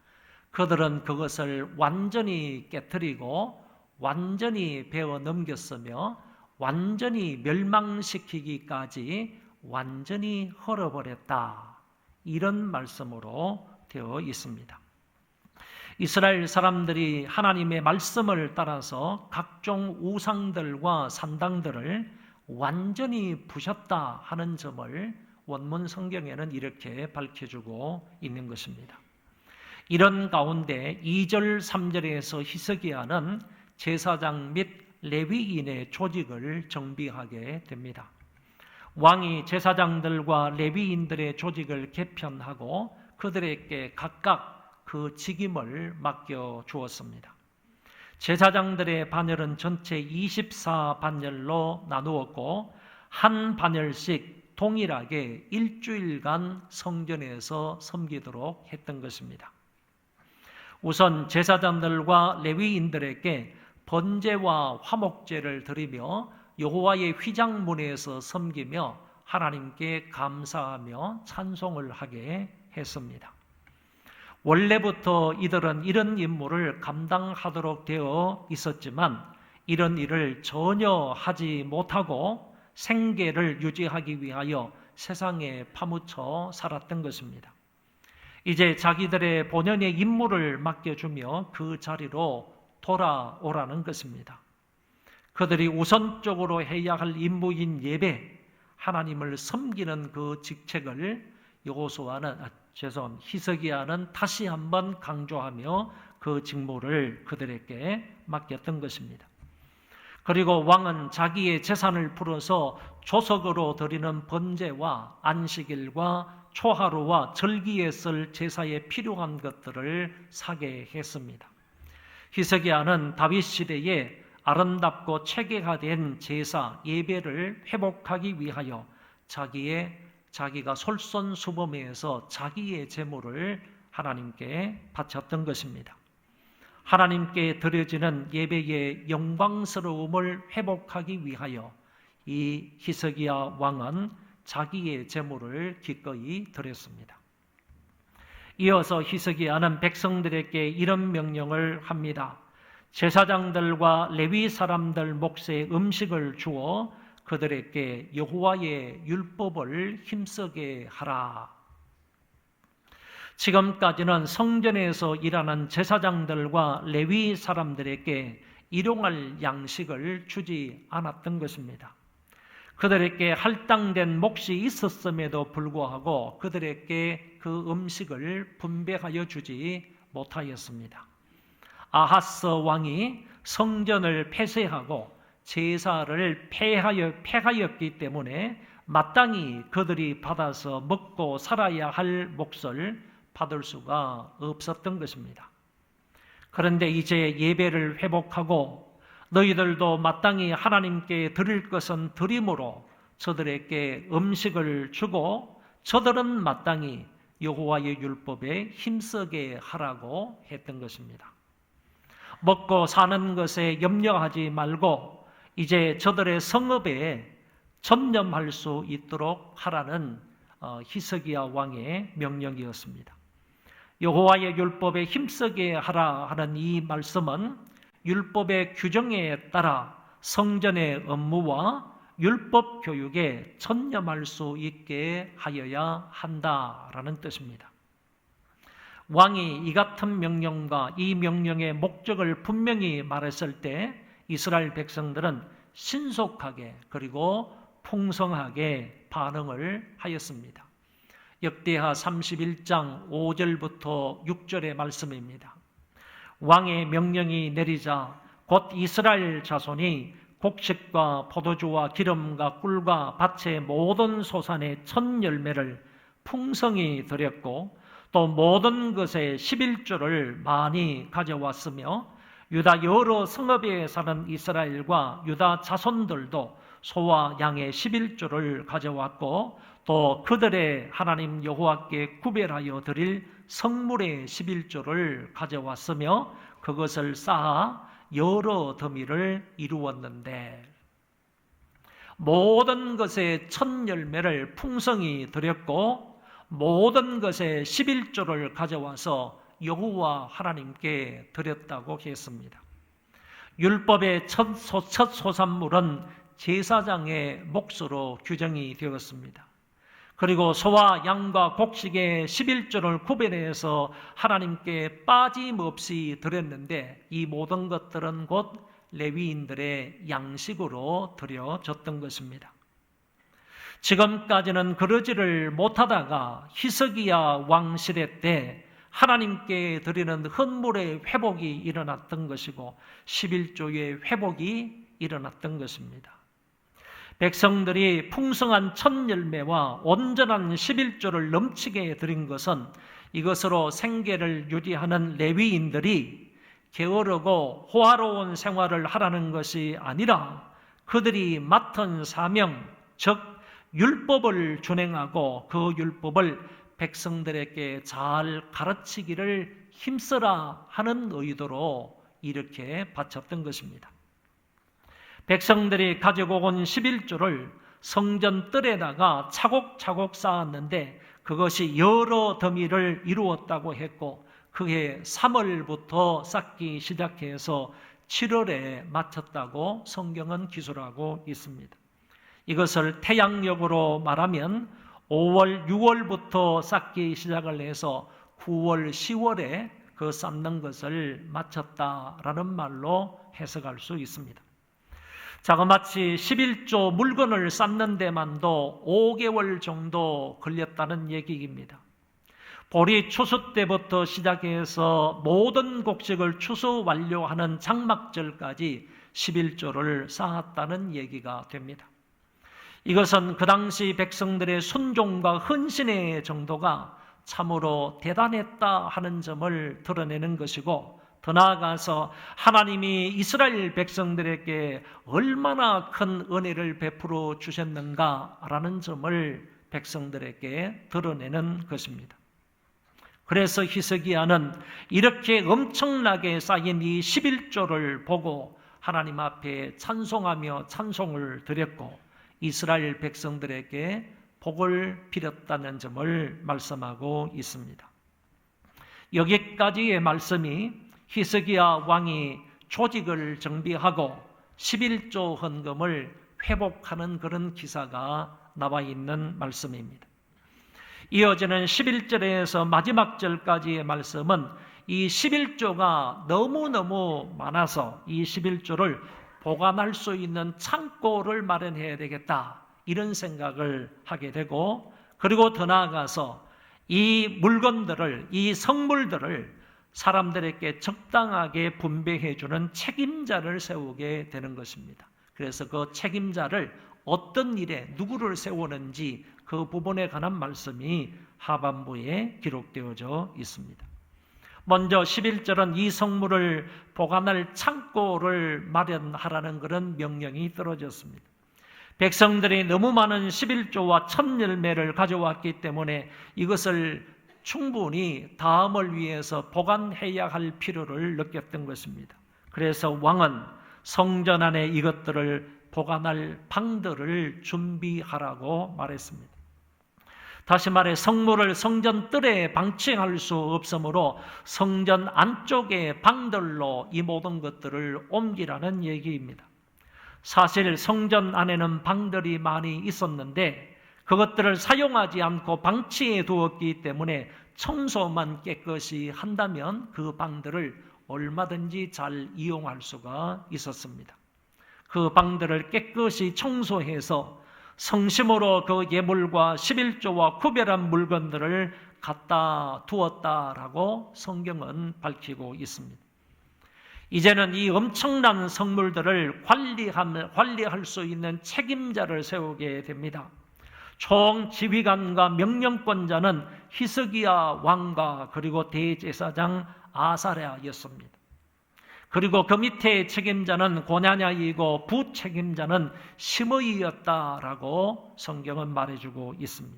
그들은 그것을 완전히 깨뜨리고 완전히 베어 넘겼으며 완전히 멸망시키기까지 완전히 헐어버렸다. 이런 말씀으로 되어 있습니다. 이스라엘 사람들이 하나님의 말씀을 따라서 각종 우상들과 산당들을 완전히 부셨다 하는 점을 원문 성경에는 이렇게 밝혀주고 있는 것입니다. 이런 가운데 2절, 3절에서 히스기야는 제사장 및 레위인의 조직을 정비하게 됩니다. 왕이 제사장들과 레위인들의 조직을 개편하고 그들에게 각각 그 직임을 맡겨 주었습니다. 제사장들의 반열은 전체 24반열로 나누었고 한 반열씩 동일하게 일주일간 성전에서 섬기도록 했던 것입니다. 우선 제사장들과 레위인들에게 번제와 화목제를 드리며 여호와의 휘장문에서 섬기며 하나님께 감사하며 찬송을 하게 했습니다. 원래부터 이들은 이런 임무를 감당하도록 되어 있었지만 이런 일을 전혀 하지 못하고 생계를 유지하기 위하여 세상에 파묻혀 살았던 것입니다. 이제 자기들의 본연의 임무를 맡겨주며 그 자리로 돌아오라는 것입니다. 그들이 우선적으로 해야 할 임무인 예배, 하나님을 섬기는 그 직책을 히스기야는 다시 한번 강조하며 그 직무를 그들에게 맡겼던 것입니다. 그리고 왕은 자기의 재산을 풀어서 조석으로 드리는 번제와 안식일과 초하루와 절기에 쓸 제사에 필요한 것들을 사게 했습니다. 히스기야는 다윗 시대에 아름답고 체계화된 제사, 예배를 회복하기 위하여 자기가 솔선수범해서 자기의 제물을 하나님께 바쳤던 것입니다. 하나님께 드려지는 예배의 영광스러움을 회복하기 위하여 이 히스기야 왕은 자기의 제물을 기꺼이 드렸습니다. 이어서 히스기야는 백성들에게 이런 명령을 합니다. 제사장들과 레위 사람들 몫에 음식을 주어 그들에게 여호와의 율법을 힘쓰게 하라. 지금까지는 성전에서 일하는 제사장들과 레위 사람들에게 일용할 양식을 주지 않았던 것입니다. 그들에게 할당된 몫이 있었음에도 불구하고 그들에게 그 음식을 분배하여 주지 못하였습니다. 아하스 왕이 성전을 폐쇄하고 제사를 폐하였기 때문에 마땅히 그들이 받아서 먹고 살아야 할 몫을 받을 수가 없었던 것입니다. 그런데 이제 예배를 회복하고 너희들도 마땅히 하나님께 드릴 것은 드림으로 저들에게 음식을 주고 저들은 마땅히 여호와의 율법에 힘쓰게 하라고 했던 것입니다. 먹고 사는 것에 염려하지 말고 이제 저들의 성읍에 전념할 수 있도록 하라는 히스기야 왕의 명령이었습니다. 여호와의 율법에 힘쓰게 하라 하는 이 말씀은 율법의 규정에 따라 성전의 업무와 율법 교육에 전념할 수 있게 하여야 한다라는 뜻입니다. 왕이 이 같은 명령과 이 명령의 목적을 분명히 말했을 때 이스라엘 백성들은 신속하게 그리고 풍성하게 반응을 하였습니다. 역대하 31장 5절부터 6절의 말씀입니다. 왕의 명령이 내리자 곧 이스라엘 자손이 곡식과 포도주와 기름과 꿀과 밭의 모든 소산의 첫 열매를 풍성히 드렸고 또 모든 것의 11조를 많이 가져왔으며 유다 여러 성읍에 사는 이스라엘과 유다 자손들도 소와 양의 11조를 가져왔고 또 그들의 하나님 여호와께 구별하여 드릴 성물의 11조를 가져왔으며 그것을 쌓아 여러 더미를 이루었는데 모든 것의 첫 열매를 풍성히 드렸고 모든 것의 11조를 가져와서 여호와 하나님께 드렸다고 했습니다. 율법의 첫 소산물은 제사장의 몫으로 규정이 되었습니다. 그리고 소와 양과 곡식의 11조를 구별해서 하나님께 빠짐없이 드렸는데 이 모든 것들은 곧 레위인들의 양식으로 드려졌던 것입니다. 지금까지는 그러지를 못하다가 히스기야 왕 시대 때 하나님께 드리는 헌물의 회복이 일어났던 것이고 11조의 회복이 일어났던 것입니다. 백성들이 풍성한 첫 열매와 온전한 11조를 넘치게 드린 것은 이것으로 생계를 유지하는 레위인들이 게으르고 호화로운 생활을 하라는 것이 아니라 그들이 맡은 사명, 즉 율법을 준행하고 그 율법을 백성들에게 잘 가르치기를 힘써라 하는 의도로 이렇게 바쳤던 것입니다. 백성들이 가지고 온 11조를 성전 뜰에다가 차곡차곡 쌓았는데 그것이 여러 더미를 이루었다고 했고 그해 3월부터 쌓기 시작해서 7월에 마쳤다고 성경은 기술하고 있습니다. 이것을 태양력으로 말하면 5월, 6월부터 쌓기 시작을 해서 9월, 10월에 그 쌓는 것을 마쳤다라는 말로 해석할 수 있습니다. 자그마치 11조 물건을 쌓는 데만도 5개월 정도 걸렸다는 얘기입니다. 보리 추수 때부터 시작해서 모든 곡식을 추수 완료하는 장막절까지 11조를 쌓았다는 얘기가 됩니다. 이것은 그 당시 백성들의 순종과 헌신의 정도가 참으로 대단했다 하는 점을 드러내는 것이고 더 나아가서 하나님이 이스라엘 백성들에게 얼마나 큰 은혜를 베풀어 주셨는가라는 점을 백성들에게 드러내는 것입니다. 그래서 히스기야는 이렇게 엄청나게 쌓인 이 11조를 보고 하나님 앞에 찬송하며 찬송을 드렸고 이스라엘 백성들에게 복을 빌었다는 점을 말씀하고 있습니다. 여기까지의 말씀이 히스기야 왕이 조직을 정비하고 11조 헌금을 회복하는 그런 기사가 나와 있는 말씀입니다. 이어지는 11절에서 마지막 절까지의 말씀은 이 11조가 너무너무 많아서 이 11조를 보관할 수 있는 창고를 마련해야 되겠다 이런 생각을 하게 되고 그리고 더 나아가서 이 물건들을 이 성물들을 사람들에게 적당하게 분배해 주는 책임자를 세우게 되는 것입니다. 그래서 그 책임자를 어떤 일에 누구를 세우는지 그 부분에 관한 말씀이 하반부에 기록되어져 있습니다. 먼저 11절은 이 성물을 보관할 창고를 마련하라는 그런 명령이 떨어졌습니다. 백성들이 너무 많은 11조와 첫 열매를 가져왔기 때문에 이것을 충분히 다음을 위해서 보관해야 할 필요를 느꼈던 것입니다. 그래서 왕은 성전 안에 이것들을 보관할 방들을 준비하라고 말했습니다. 다시 말해 성물을 성전 뜰에 방치할 수 없으므로 성전 안쪽의 방들로 이 모든 것들을 옮기라는 얘기입니다. 사실 성전 안에는 방들이 많이 있었는데 그것들을 사용하지 않고 방치해 두었기 때문에 청소만 깨끗이 한다면 그 방들을 얼마든지 잘 이용할 수가 있었습니다. 그 방들을 깨끗이 청소해서 성심으로 그 예물과 11조와 구별한 물건들을 갖다 두었다라고 성경은 밝히고 있습니다. 이제는 이 엄청난 성물들을 관리할 수 있는 책임자를 세우게 됩니다. 총 지휘관과 명령권자는 히스기야 왕과 그리고 대제사장 아사랴였습니다. 그리고 그 밑에 책임자는 고냐냐이고 부책임자는 시므이였다라고 성경은 말해주고 있습니다.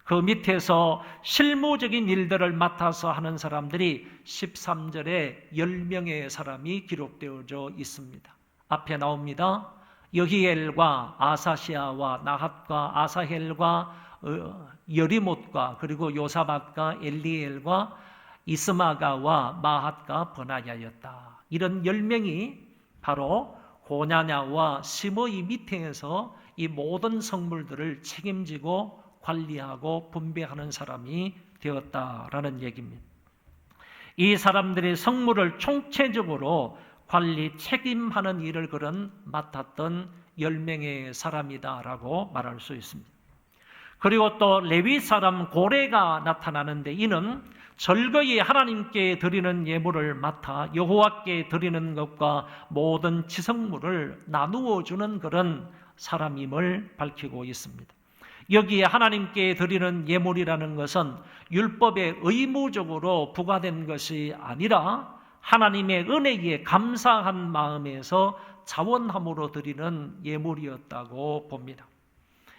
그 밑에서 실무적인 일들을 맡아서 하는 사람들이 13절에 10명의 사람이 기록되어져 있습니다. 앞에 나옵니다. 여히엘과 아사시아와 나핫과 아사헬과 여리못과 그리고 요사밧과 엘리엘과 이스마가와 마핫과 버나야였다. 이런 10명이 바로 고냐냐와 시므이 밑에서 이 모든 성물들을 책임지고 관리하고 분배하는 사람이 되었다라는 얘기입니다. 이 사람들이 성물을 총체적으로 관리 책임하는 일을 그런 맡았던 10명의 사람이다라고 말할 수 있습니다. 그리고 또 레위 사람 고레가 나타나는데 이는 절거히 하나님께 드리는 예물을 맡아 여호와께 드리는 것과 모든 지성물을 나누어 주는 그런 사람임을 밝히고 있습니다. 여기에 하나님께 드리는 예물이라는 것은 율법에 의무적으로 부과된 것이 아니라 하나님의 은혜에 감사한 마음에서 자원함으로 드리는 예물이었다고 봅니다.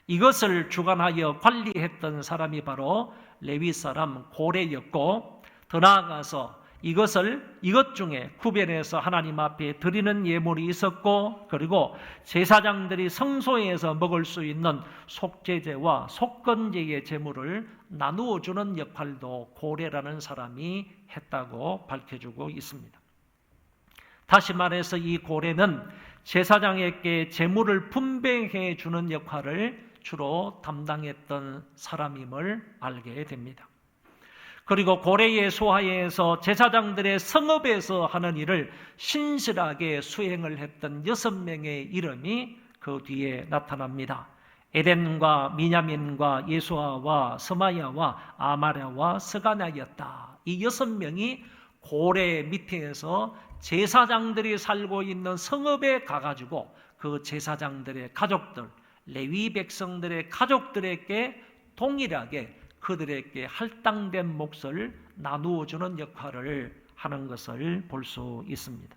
이것을 주관하여 관리했던 사람이 바로 레위 사람 고레였고, 더 나아가서 이것 중에 구별해서 하나님 앞에 드리는 예물이 있었고, 그리고 제사장들이 성소에서 먹을 수 있는 속죄제와 속건제의 제물을 나누어 주는 역할도 고레라는 사람이 했다고 밝혀주고 있습니다. 다시 말해서 이 고레는 제사장에게 제물을 분배해 주는 역할을 주로 담당했던 사람임을 알게 됩니다. 그리고 고레의 소하에서 제사장들의 성읍에서 하는 일을 신실하게 수행을 했던 6명의 이름이 그 뒤에 나타납니다. 에덴과 미냐민과 예수아와 스마야와 아마랴와 스가냐였다. 이 6명이 고레 밑에서 제사장들이 살고 있는 성읍에 가가지고 그 제사장들의 가족들, 레위 백성들의 가족들에게 동일하게 그들에게 할당된 몫을 나누어 주는 역할을 하는 것을 볼 수 있습니다.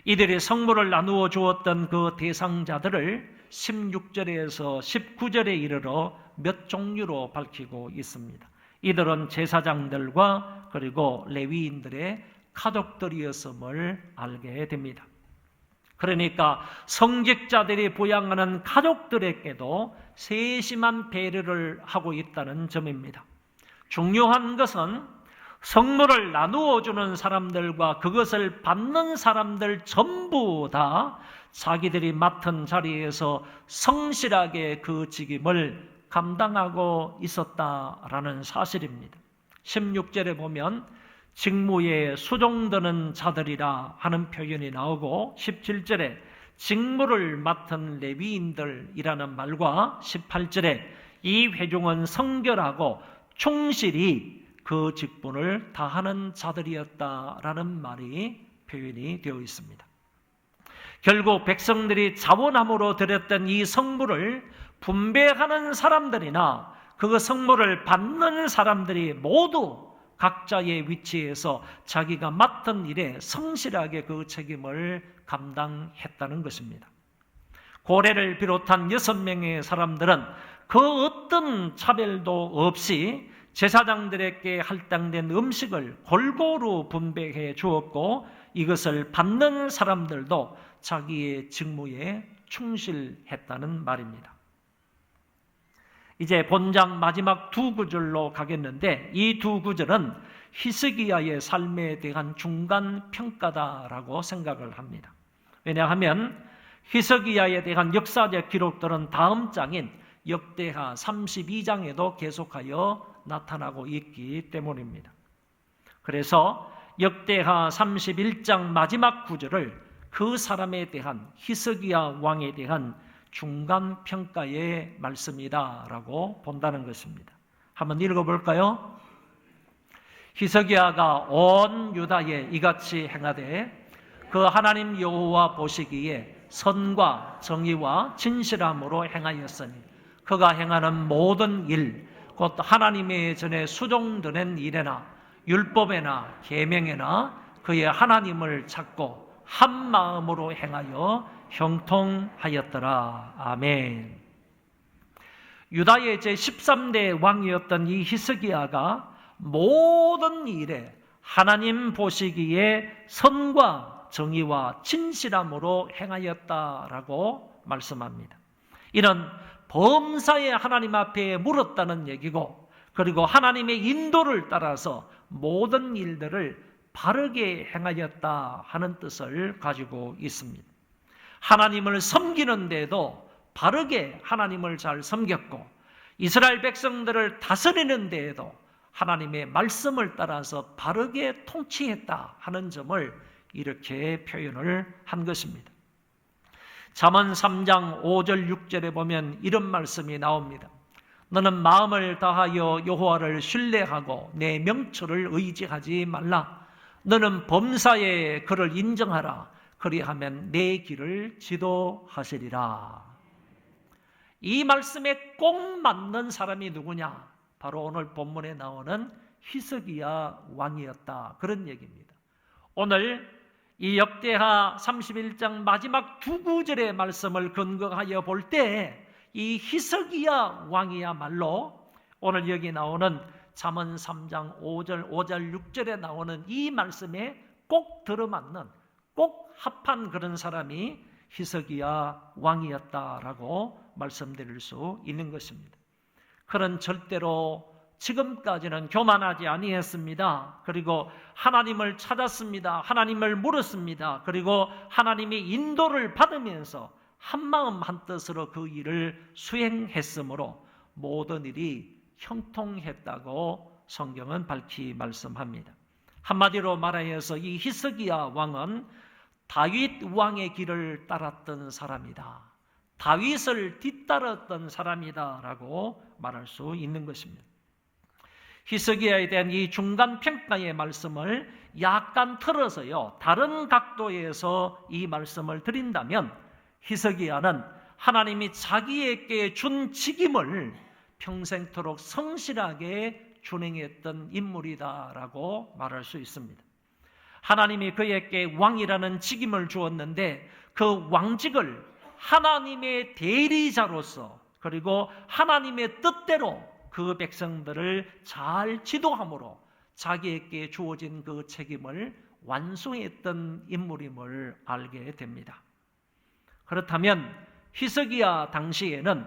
이들이 성물을 나누어 주었던 그 대상자들을 16절에서 19절에 이르러 몇 종류로 밝히고 있습니다. 이들은 제사장들과 그리고 레위인들의 가족들이었음을 알게 됩니다. 그러니까 성직자들이 부양하는 가족들에게도 세심한 배려를 하고 있다는 점입니다. 중요한 것은 성물을 나누어 주는 사람들과 그것을 받는 사람들 전부 다 자기들이 맡은 자리에서 성실하게 그 직임을 감당하고 있었다라는 사실입니다. 16절에 보면 직무에 수종드는 자들이라 하는 표현이 나오고 17절에 직무를 맡은 레위인들이라는 말과 18절에 이 회중은 성결하고 충실히 그 직분을 다하는 자들이었다라는 말이 표현이 되어 있습니다. 결국 백성들이 자원함으로 드렸던 이 성물을 분배하는 사람들이나 그 성물을 받는 사람들이 모두 각자의 위치에서 자기가 맡은 일에 성실하게 그 책임을 감당했다는 것입니다. 고레를 비롯한 6명의 사람들은 그 어떤 차별도 없이 제사장들에게 할당된 음식을 골고루 분배해 주었고, 이것을 받는 사람들도 자기의 직무에 충실했다는 말입니다. 이제 본장 마지막 2구절로 가겠는데, 이 2구절은 히스기야의 삶에 대한 중간 평가다라고 생각을 합니다. 왜냐하면 히스기야에 대한 역사적 기록들은 다음 장인 역대하 32장에도 계속하여 나타나고 있기 때문입니다. 그래서 역대하 31장 마지막 구절을 그 사람에 대한, 히스기야 왕에 대한 중간 평가의 말씀이다라고 본다는 것입니다. 한번 읽어볼까요? 히스기야가 온 유다에 이같이 행하되 그 하나님 여호와 보시기에 선과 정의와 진실함으로 행하였으니 그가 행하는 모든 일, 곧 하나님의 전에 수종드는 일에나 율법에나 계명에나 그의 하나님을 찾고 한 마음으로 행하여 형통하였더라. 아멘. 유다의 제13대 왕이었던 이 히스기야가 모든 일에 하나님 보시기에 선과 정의와 진실함으로 행하였다라고 말씀합니다. 이는 범사에 하나님 앞에 물었다는 얘기고, 그리고 하나님의 인도를 따라서 모든 일들을 바르게 행하였다 하는 뜻을 가지고 있습니다. 하나님을 섬기는 데에도 바르게 하나님을 잘 섬겼고, 이스라엘 백성들을 다스리는 데에도 하나님의 말씀을 따라서 바르게 통치했다 하는 점을 이렇게 표현을 한 것입니다. 잠언 3장 5절 6절에 보면 이런 말씀이 나옵니다. 너는 마음을 다하여 여호와를 신뢰하고 내 명철을 의지하지 말라. 너는 범사에 그를 인정하라. 그리하면 내 길을 지도하시리라. 이 말씀에 꼭 맞는 사람이 누구냐? 바로 오늘 본문에 나오는 히스기야 왕이었다. 그런 얘기입니다. 오늘 이 역대하 31장 마지막 두 구절의 말씀을 근거하여 볼 때 이 히스기야 왕이야말로 오늘 여기 나오는 잠언 3장 5절 6절에 나오는 이 말씀에 꼭 들어맞는, 꼭 합한 그런 사람이 히스기야 왕이었다라고 말씀드릴 수 있는 것입니다. 그는 절대로 지금까지는 교만하지 아니했습니다. 그리고 하나님을 찾았습니다. 하나님을 물었습니다. 그리고 하나님의 인도를 받으면서 한마음 한뜻으로 그 일을 수행했으므로 모든 일이 형통했다고 성경은 밝히 말씀합니다. 한마디로 말하여서 이 히스기야 왕은 다윗 왕의 길을 따랐던 사람이다. 다윗을 뒤따랐던 사람이다라고 말할 수 있는 것입니다. 히스기야에 대한 이 중간 평가의 말씀을 약간 틀어서요, 다른 각도에서 이 말씀을 드린다면 히스기야는 하나님이 자기에게 준 직임을 평생토록 성실하게 준행했던 인물이다라고 말할 수 있습니다. 하나님이 그에게 왕이라는 직임을 주었는데 그 왕직을 하나님의 대리자로서, 그리고 하나님의 뜻대로 그 백성들을 잘 지도함으로 자기에게 주어진 그 책임을 완수했던 인물임을 알게 됩니다. 그렇다면 히스기야 당시에는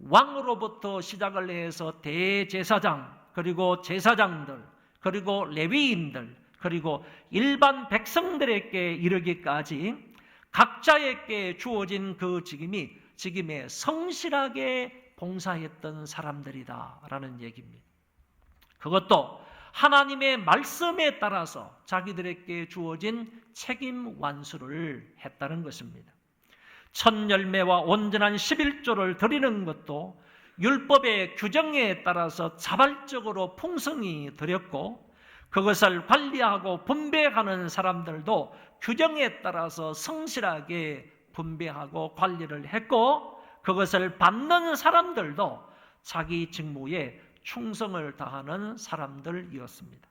왕으로부터 시작을 해서 대제사장, 그리고 제사장들, 그리고 레위인들, 그리고 일반 백성들에게 이르기까지 각자에게 주어진 그 직임에 성실하게 봉사했던 사람들이다라는 얘기입니다. 그것도 하나님의 말씀에 따라서 자기들에게 주어진 책임 완수를 했다는 것입니다. 첫 열매와 온전한 11조를 드리는 것도 율법의 규정에 따라서 자발적으로 풍성히 드렸고, 그것을 관리하고 분배하는 사람들도 규정에 따라서 성실하게 분배하고 관리를 했고, 그것을 받는 사람들도 자기 직무에 충성을 다하는 사람들이었습니다.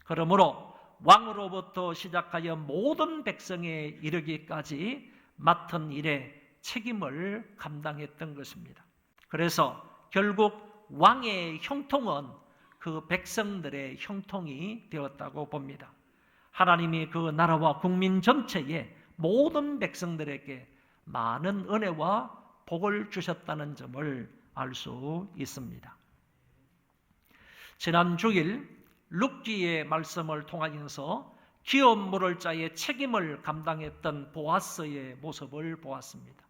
그러므로 왕으로부터 시작하여 모든 백성에 이르기까지 맡은 일에 책임을 감당했던 것입니다. 그래서 결국 왕의 형통은 그 백성들의 형통이 되었다고 봅니다. 하나님이 그 나라와 국민 전체에 모든 백성들에게 많은 은혜와 복을 주셨다는 점을 알 수 있습니다. 지난 주일 룻기의 말씀을 통하여서 기업 물을 자의 책임을 감당했던 보아스의 모습을 보았습니다.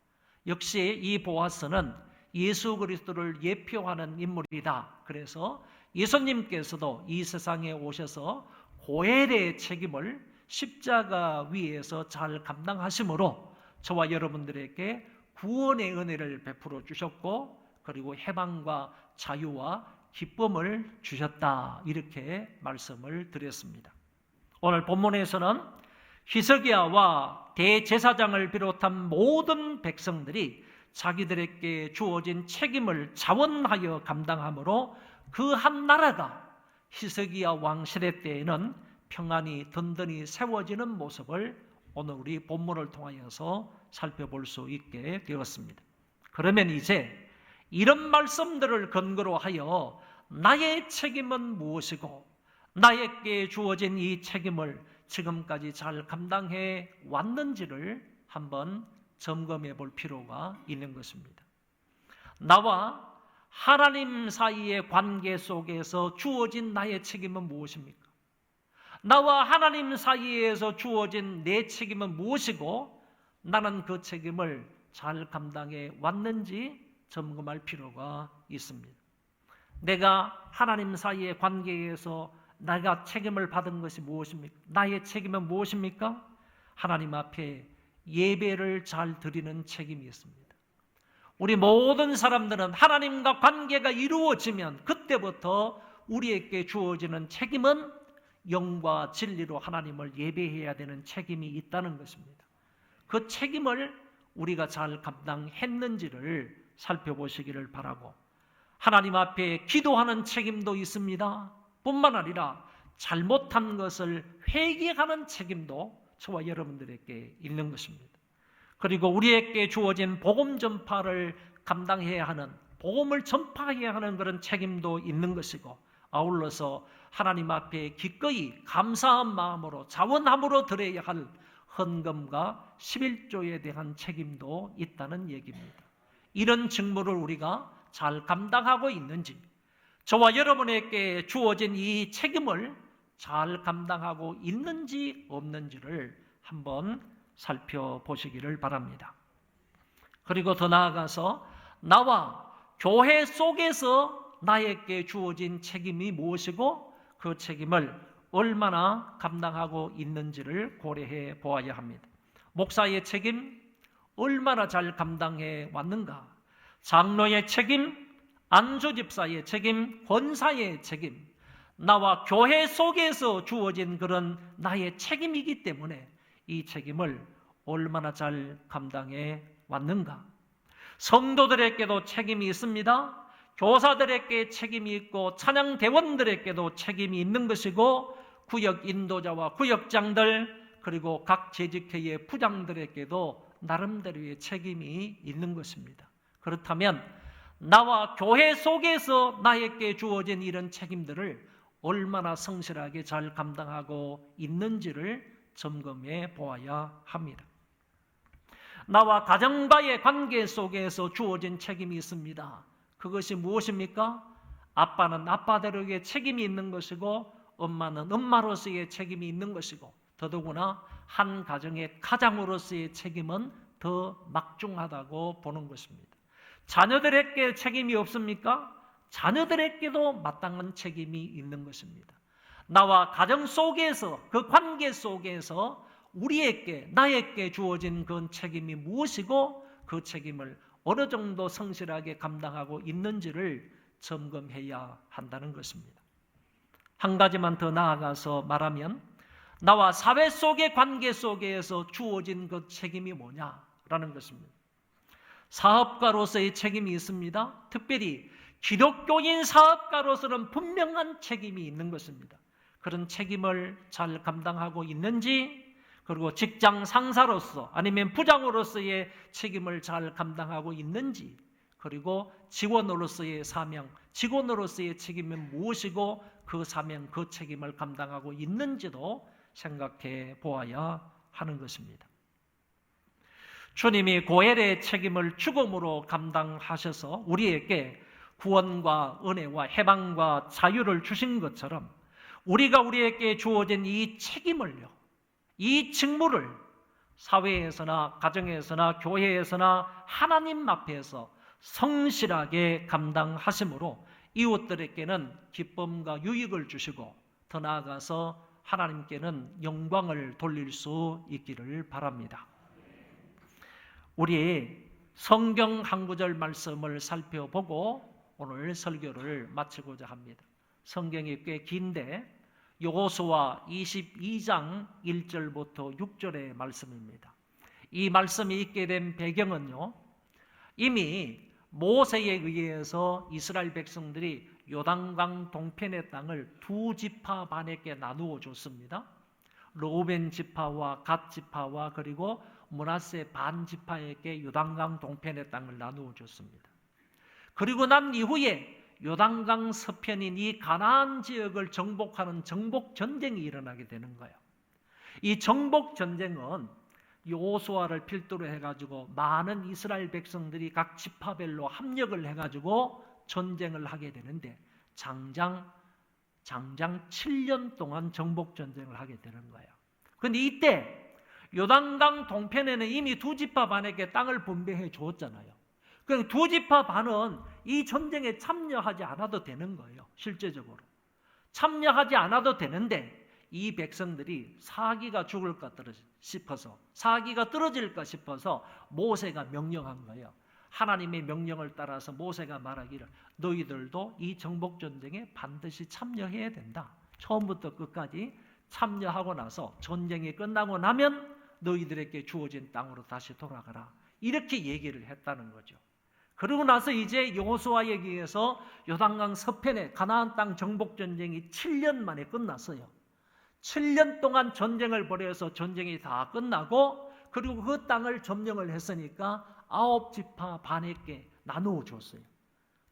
역시 이 보아스는 예수 그리스도를 예표하는 인물이다. 그래서 예수님께서도 이 세상에 오셔서 고엘의 책임을 십자가 위에서 잘 감당하심으로 저와 여러분들에게 구원의 은혜를 베풀어 주셨고, 그리고 해방과 자유와 기쁨을 주셨다, 이렇게 말씀을 드렸습니다. 오늘 본문에서는 히스기야와 대제사장을 비롯한 모든 백성들이 자기들에게 주어진 책임을 자원하여 감당하므로 그 한 나라가 히스기야 왕 시대 때에는 평안히 든든히 세워지는 모습을 오늘 우리 본문을 통하여서 살펴볼 수 있게 되었습니다. 그러면 이제 이런 말씀들을 근거로 하여 나의 책임은 무엇이고 나에게 주어진 이 책임을 지금까지 잘 감당해 왔는지를 한번 점검해 볼 필요가 있는 것입니다. 나와 하나님 사이의 관계 속에서 주어진 나의 책임은 무엇입니까? 나와 하나님 사이에서 주어진 내 책임은 무엇이고 나는 그 책임을 잘 감당해 왔는지 점검할 필요가 있습니다. 내가 하나님 사이의 관계에서 내가 책임을 받은 것이 무엇입니까? 나의 책임은 무엇입니까? 하나님 앞에 예배를 잘 드리는 책임이 있습니다. 우리 모든 사람들은 하나님과 관계가 이루어지면 그때부터 우리에게 주어지는 책임은 영과 진리로 하나님을 예배해야 되는 책임이 있다는 것입니다. 그 책임을 우리가 잘 감당했는지를 살펴보시기를 바라고, 하나님 앞에 기도하는 책임도 있습니다. 뿐만 아니라 잘못한 것을 회개하는 책임도 저와 여러분들에게 있는 것입니다. 그리고 우리에게 주어진 복음 전파를 감당해야 하는, 복음을 전파해야 하는 그런 책임도 있는 것이고, 아울러서 하나님 앞에 기꺼이 감사한 마음으로 자원함으로 드려야 할 헌금과 11조에 대한 책임도 있다는 얘기입니다. 이런 직무를 우리가 잘 감당하고 있는지, 저와 여러분에게 주어진 이 책임을 잘 감당하고 있는지 없는지를 한번 살펴보시기를 바랍니다. 그리고 더 나아가서 나와 교회 속에서 나에게 주어진 책임이 무엇이고 그 책임을 얼마나 감당하고 있는지를 고려해 보아야 합니다. 목사의 책임 얼마나 잘 감당해 왔는가? 장로의 책임, 안수집사의 책임, 권사의 책임, 나와 교회 속에서 주어진 그런 나의 책임이기 때문에 이 책임을 얼마나 잘 감당해 왔는가? 성도들에게도 책임이 있습니다. 교사들에게 책임이 있고 찬양대원들에게도 책임이 있는 것이고, 구역 인도자와 구역장들 그리고 각 재직회의 부장들에게도 나름대로의 책임이 있는 것입니다. 그렇다면 나와 교회 속에서 나에게 주어진 이런 책임들을 얼마나 성실하게 잘 감당하고 있는지를 점검해 보아야 합니다. 나와 가정과의 관계 속에서 주어진 책임이 있습니다. 그것이 무엇입니까? 아빠는 아빠대로의 책임이 있는 것이고 엄마는 엄마로서의 책임이 있는 것이고, 더더구나 한 가정의 가장으로서의 책임은 더 막중하다고 보는 것입니다. 자녀들에게 책임이 없습니까? 자녀들에게도 마땅한 책임이 있는 것입니다. 나와 가정 속에서, 그 관계 속에서 우리에게, 나에게 주어진 그 책임이 무엇이고 그 책임을 어느 정도 성실하게 감당하고 있는지를 점검해야 한다는 것입니다. 한 가지만 더 나아가서 말하면, 나와 사회 속의 관계 속에서 주어진 그 책임이 뭐냐라는 것입니다. 사업가로서의 책임이 있습니다. 특별히 기독교인 사업가로서는 분명한 책임이 있는 것입니다. 그런 책임을 잘 감당하고 있는지, 그리고 직장 상사로서 아니면 부장으로서의 책임을 잘 감당하고 있는지, 그리고 직원으로서의 사명, 직원으로서의 책임은 무엇이고 그 사명, 그 책임을 감당하고 있는지도 생각해 보아야 하는 것입니다. 주님이 고엘의 책임을 죽음으로 감당하셔서 우리에게 구원과 은혜와 해방과 자유를 주신 것처럼, 우리가 우리에게 주어진 이 책임을요, 이 직무를 사회에서나 가정에서나 교회에서나 하나님 앞에서 성실하게 감당하심으로 이웃들에게는 기쁨과 유익을 주시고, 더 나아가서 하나님께는 영광을 돌릴 수 있기를 바랍니다. 우리 성경 한 구절 말씀을 살펴보고 오늘 설교를 마치고자 합니다. 성경이 꽤 긴데 여호수아 22장 1절부터 6절의 말씀입니다. 이 말씀이 있게 된 배경은요, 이미 모세에 의해서 이스라엘 백성들이 요단강 동편의 땅을 두 지파 반에게 나누어 줬습니다. 르우벤 지파와 갓 지파와 그리고 므낫세 반 지파에게 요단강 동편의 땅을 나누어 줬습니다. 그리고 난 이후에 요단강 서편인 이 가나안 지역을 정복하는 정복 전쟁이 일어나게 되는 거예요. 이 정복 전쟁은 여호수아를 필두로 해가지고 많은 이스라엘 백성들이 각 지파별로 합력을 해가지고 전쟁을 하게 되는데 장장 7년 동안 정복 전쟁을 하게 되는 거예요. 그런데 이때 요단강 동편에는 이미 두 지파 반에게 땅을 분배해 주었잖아요. 그럼 두 지파 반은 이 전쟁에 참여하지 않아도 되는 거예요. 실제적으로 참여하지 않아도 되는데 이 백성들이 사기가 죽을까 싶어서, 사기가 떨어질까 싶어서 모세가 명령한 거예요. 하나님의 명령을 따라서 모세가 말하기를 너희들도 이 정복전쟁에 반드시 참여해야 된다. 처음부터 끝까지 참여하고 나서 전쟁이 끝나고 나면 너희들에게 주어진 땅으로 다시 돌아가라. 이렇게 얘기를 했다는 거죠. 그러고 나서 이제 여호수아에 의해서 요단강 서편의 가나안 땅 정복전쟁이 7년 만에 끝났어요. 7년 동안 전쟁을 벌여서 전쟁이 다 끝나고 그리고 그 땅을 점령을 했으니까 9지파 반에게 나누어 줬어요.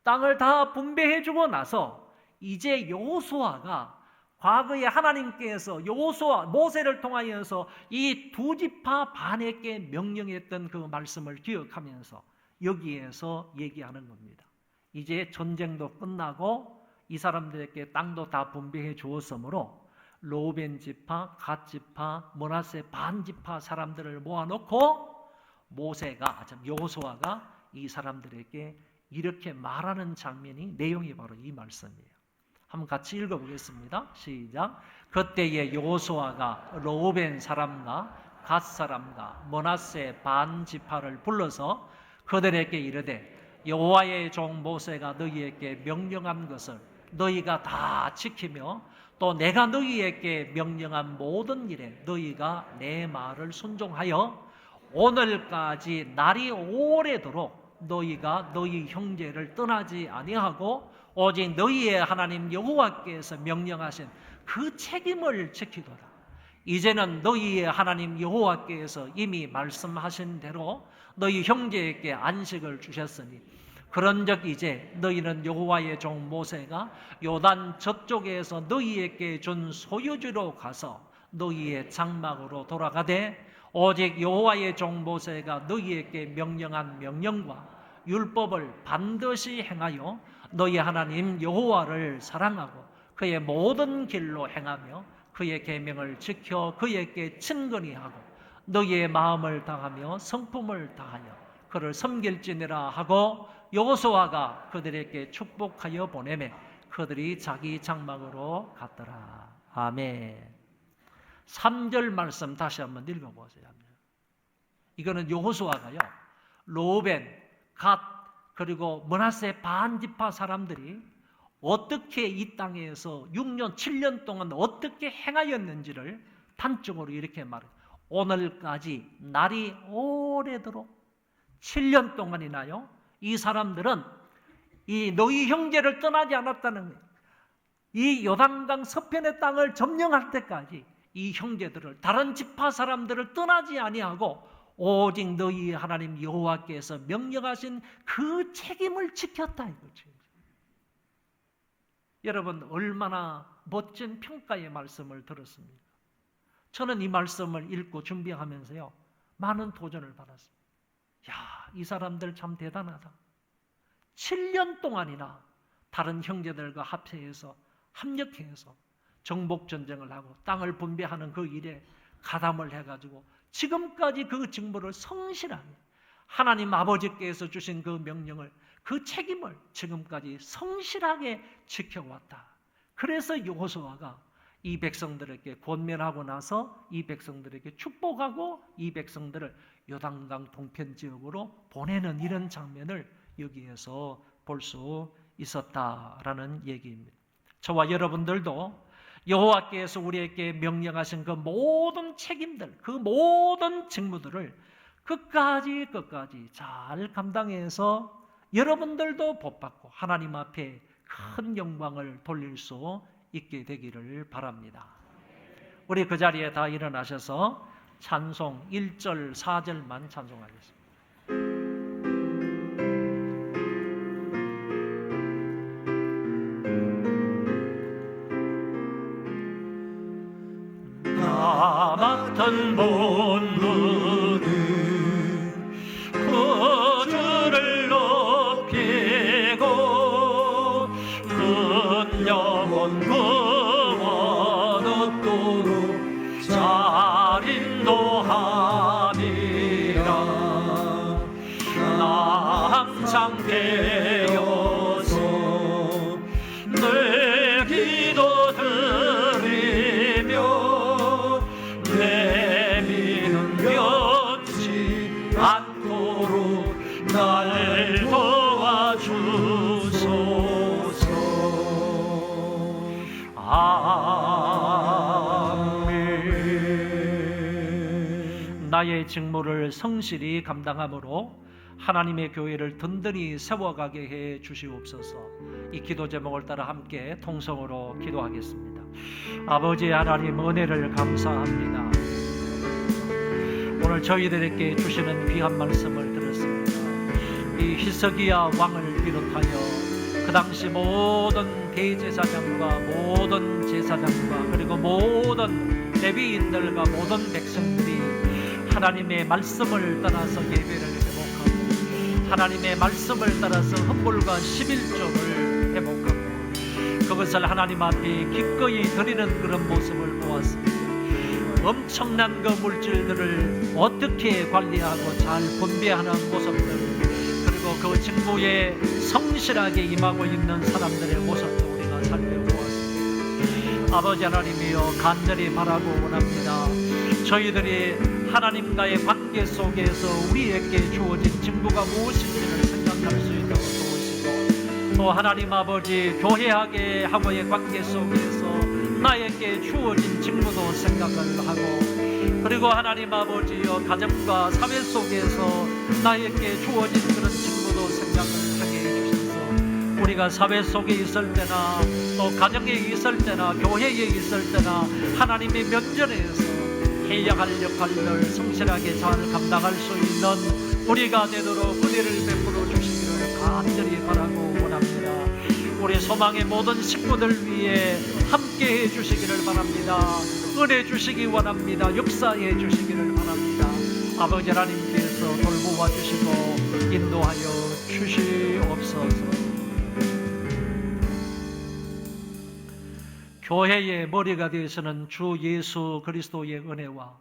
땅을 다 분배해 주고 나서 이제 여호수아가 과거에 하나님께서 여호수아 모세를 통하여서 이 두 지파 반에게 명령했던 그 말씀을 기억하면서 여기에서 얘기하는 겁니다. 이제 전쟁도 끝나고 이 사람들에게 땅도 다 분배해 주었으므로 로벤 지파, 갓 지파, 므낫세 반 지파 사람들을 모아놓고 모세가, 여호수아가 이 사람들에게 이렇게 말하는 장면이 내용이 바로 이 말씀이에요. 한번 같이 읽어보겠습니다. 시작. 그때에 여호수아가 로벤 사람과 갓 사람과 므낫세 반 지파를 불러서 그들에게 이르되 여호와의 종 모세가 너희에게 명령한 것을 너희가 다 지키며 또 내가 너희에게 명령한 모든 일에 너희가 내 말을 순종하여 오늘까지 날이 오래도록 너희가 너희 형제를 떠나지 아니하고 오직 너희의 하나님 여호와께서 명령하신 그 책임을 지키도다. 이제는 너희의 하나님 여호와께서 이미 말씀하신 대로 너희 형제에게 안식을 주셨으니 그런즉 이제 너희는 여호와의 종 모세가 요단 저쪽에서 너희에게 준 소유지로 가서 너희의 장막으로 돌아가되 오직 여호와의 종 모세가 너희에게 명령한 명령과 율법을 반드시 행하여 너희 하나님 여호와를 사랑하고 그의 모든 길로 행하며 그의 계명을 지켜 그에게 친근히 하고 너희의 마음을 다하며 성품을 다하여 그를 섬길지니라 하고 여호수아가 그들에게 축복하여 보내매 그들이 자기 장막으로 갔더라. 아멘. 3절 말씀 다시 한번 읽어보세요. 이거는 여호수아가요, 로벤, 갓, 그리고 므낫세 반 지파 사람들이 어떻게 이 땅에서 6년, 7년 동안 어떻게 행하였는지를 단적으로 이렇게 말해요. 오늘까지 날이 오래도록 7년 동안이나요, 이 사람들은 이 너희 형제를 떠나지 않았다는 거예요. 이 요단강 서편의 땅을 점령할 때까지 이 형제들을, 다른 지파 사람들을 떠나지 아니하고 오직 너희 하나님 여호와께서 명령하신 그 책임을 지켰다 이거죠. 여러분 얼마나 멋진 평가의 말씀을 들었습니까? 저는 이 말씀을 읽고 준비하면서요 많은 도전을 받았습니다. 야, 이 사람들 참 대단하다. 7년 동안이나 다른 형제들과 합력해서 정복전쟁을 하고 땅을 분배하는 그 일에 가담을 해가지고 지금까지 그 직무를 성실하게 하나님 아버지께서 주신 그 명령을, 그 책임을 지금까지 성실하게 지켜왔다. 그래서 여호수아가 이 백성들에게 권면하고 나서 이 백성들에게 축복하고 이 백성들을 요단강 동편 지역으로 보내는 이런 장면을 여기에서 볼 수 있었다라는 얘기입니다. 저와 여러분들도 여호와께서 우리에게 명령하신 그 모든 책임들, 그 모든 직무들을 끝까지 잘 감당해서 여러분들도 복받고 하나님 앞에 큰 영광을 돌릴 수 있게 되기를 바랍니다. 우리 그 자리에 다 일어나셔서 찬송 1절, 4절만 찬송하겠습니다. 같은 본분이 그 주를 높이고 는 영혼 그와 얻도록 잘 인도하니라. 나 항상 되어서 내 기도 드리며 내 믿음 변치 않도록 날 도와주소서. 아멘. 나의 직무를 성실히 감당함으로 하나님의 교회를 든든히 세워가게 해 주시옵소서. 이 기도 제목을 따라 함께 통성으로 기도하겠습니다. 아버지 하나님, 은혜를 감사합니다. 오늘 저희들에게 주시는 귀한 말씀을 들었습니다. 이 히스기야 왕을 비롯하여 그 당시 모든 대제사장과 모든 제사장과 그리고 모든 레위인들과 모든 백성들이 하나님의 말씀을 따라서 예배를 회복하고 하나님의 말씀을 따라서 헌물과 11조를 회복하고 그것을 하나님 앞에 기꺼이 드리는 그런 모습을 보았습니다. 엄청난 그 물질들을 어떻게 관리하고 잘 분배하는 모습들, 그리고 그 직무에 성실하게 임하고 있는 사람들의 모습도 우리가 살펴보았습니다. 아버지 하나님이여, 간절히 바라고 원합니다. 저희들이 하나님과의 관계 속에서 우리에게 주어진 직무가 무엇인지를 생각할 수 있도록 도우시고, 또 하나님 아버지 교회하게 하고의 관계 속에서 나에게 주어진 직무도 생각을 하고, 그리고 하나님 아버지여 가정과 사회 속에서 나에게 주어진 그런 직무도 생각을 하게 해주셔서 우리가 사회 속에 있을 때나 또 가정에 있을 때나 교회에 있을 때나 하나님의 면전에서 해야 할 역할을 성실하게 잘 감당할 수 있는 우리가 되도록 은혜를 베풀어 주시기를 간절히 바라고 원합니다. 우리 소망의 모든 식구들 위해 함께 해주시기를 바랍니다. 은혜 주시기 원합니다. 역사해 주시기를 바랍니다. 아버지 하나님께서 돌보아 주시고 인도하여 주시옵소서. 교회의 머리가 되시는 주 예수 그리스도의 은혜와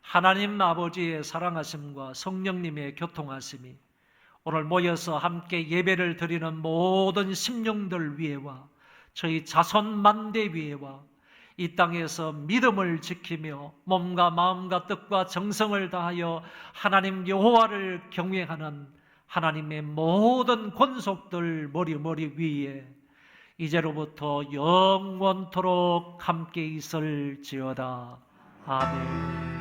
하나님 아버지의 사랑하심과 성령님의 교통하심이 오늘 모여서 함께 예배를 드리는 모든 심령들 위에와 저희 자손 만대 위에와 이 땅에서 믿음을 지키며 몸과 마음과 뜻과 정성을 다하여 하나님 여호와를 경외하는 하나님의 모든 권속들 머리 위에 이제로부터 영원토록 함께 있을지어다. 아멘.